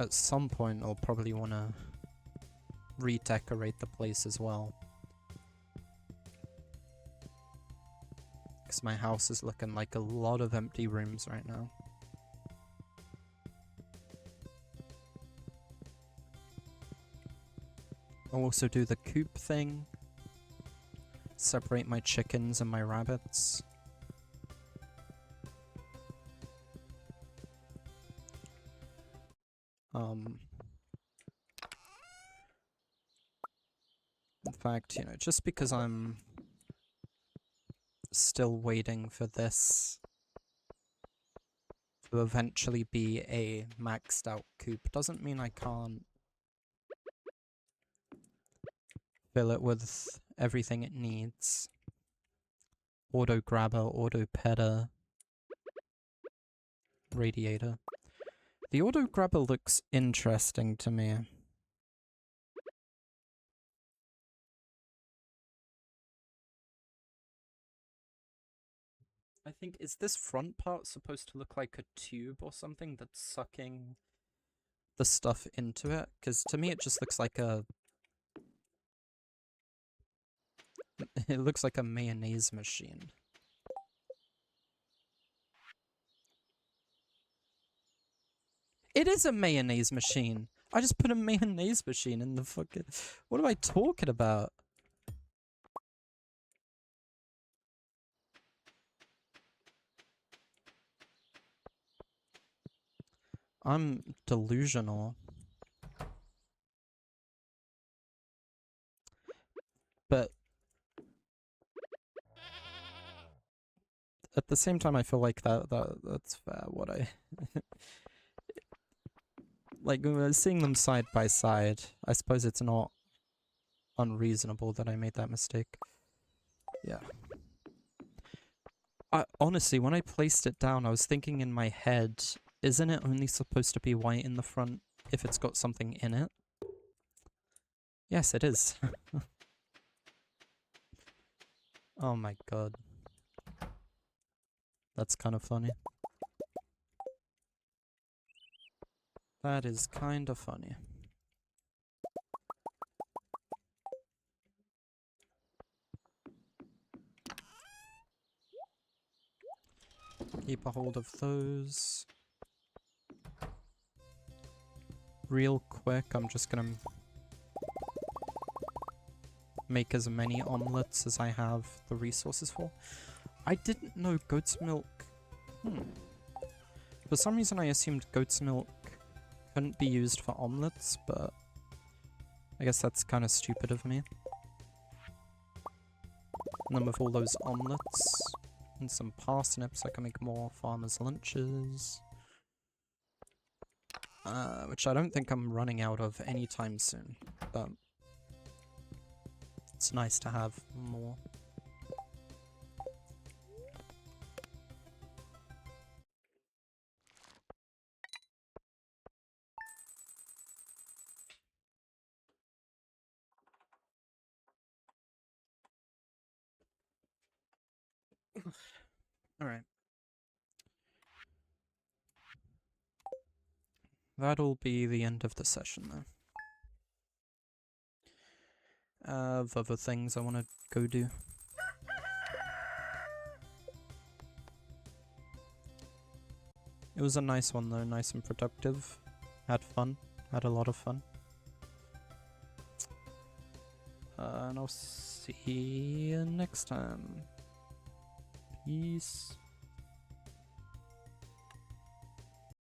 At some point I'll probably want to redecorate the place as well. Because my house is looking like a lot of empty rooms right now. I'll also do the coop thing. Separate my chickens and my rabbits. In fact, you know, just because I'm still waiting for this to eventually be a maxed out coop doesn't mean I can't fill it with everything it needs. Auto grabber, auto petter, radiator. The auto grabber looks interesting to me. I think, is this front part supposed to look like a tube or something that's sucking the stuff into it? Because to me it just looks like a... It looks like a mayonnaise machine. It is a mayonnaise machine! I just put a mayonnaise machine in the fucking... What am I talking about? I'm delusional. But at the same time, I feel like that's fair. What I like seeing them side by side. I suppose it's not unreasonable that I made that mistake. Yeah. Honestly, when I placed it down, I was thinking in my head, isn't it only supposed to be white in the front if it's got something in it? Yes, it is. Oh my god. That's kind of funny. That is kind of funny. Keep a hold of those. Real quick, I'm just gonna make as many omelets as I have the resources for. I didn't know goat's milk... For some reason I assumed goat's milk couldn't be used for omelets, but I guess that's kind of stupid of me. And then with all those omelets and some parsnips, I can make more farmers' lunches. Which I don't think I'm running out of anytime soon, but it's nice to have more. Alright. That'll be the end of the session, though. I have other things I want to go do. It was a nice one, though. Nice and productive. Had fun. Had a lot of fun. And I'll see you next time. Peace.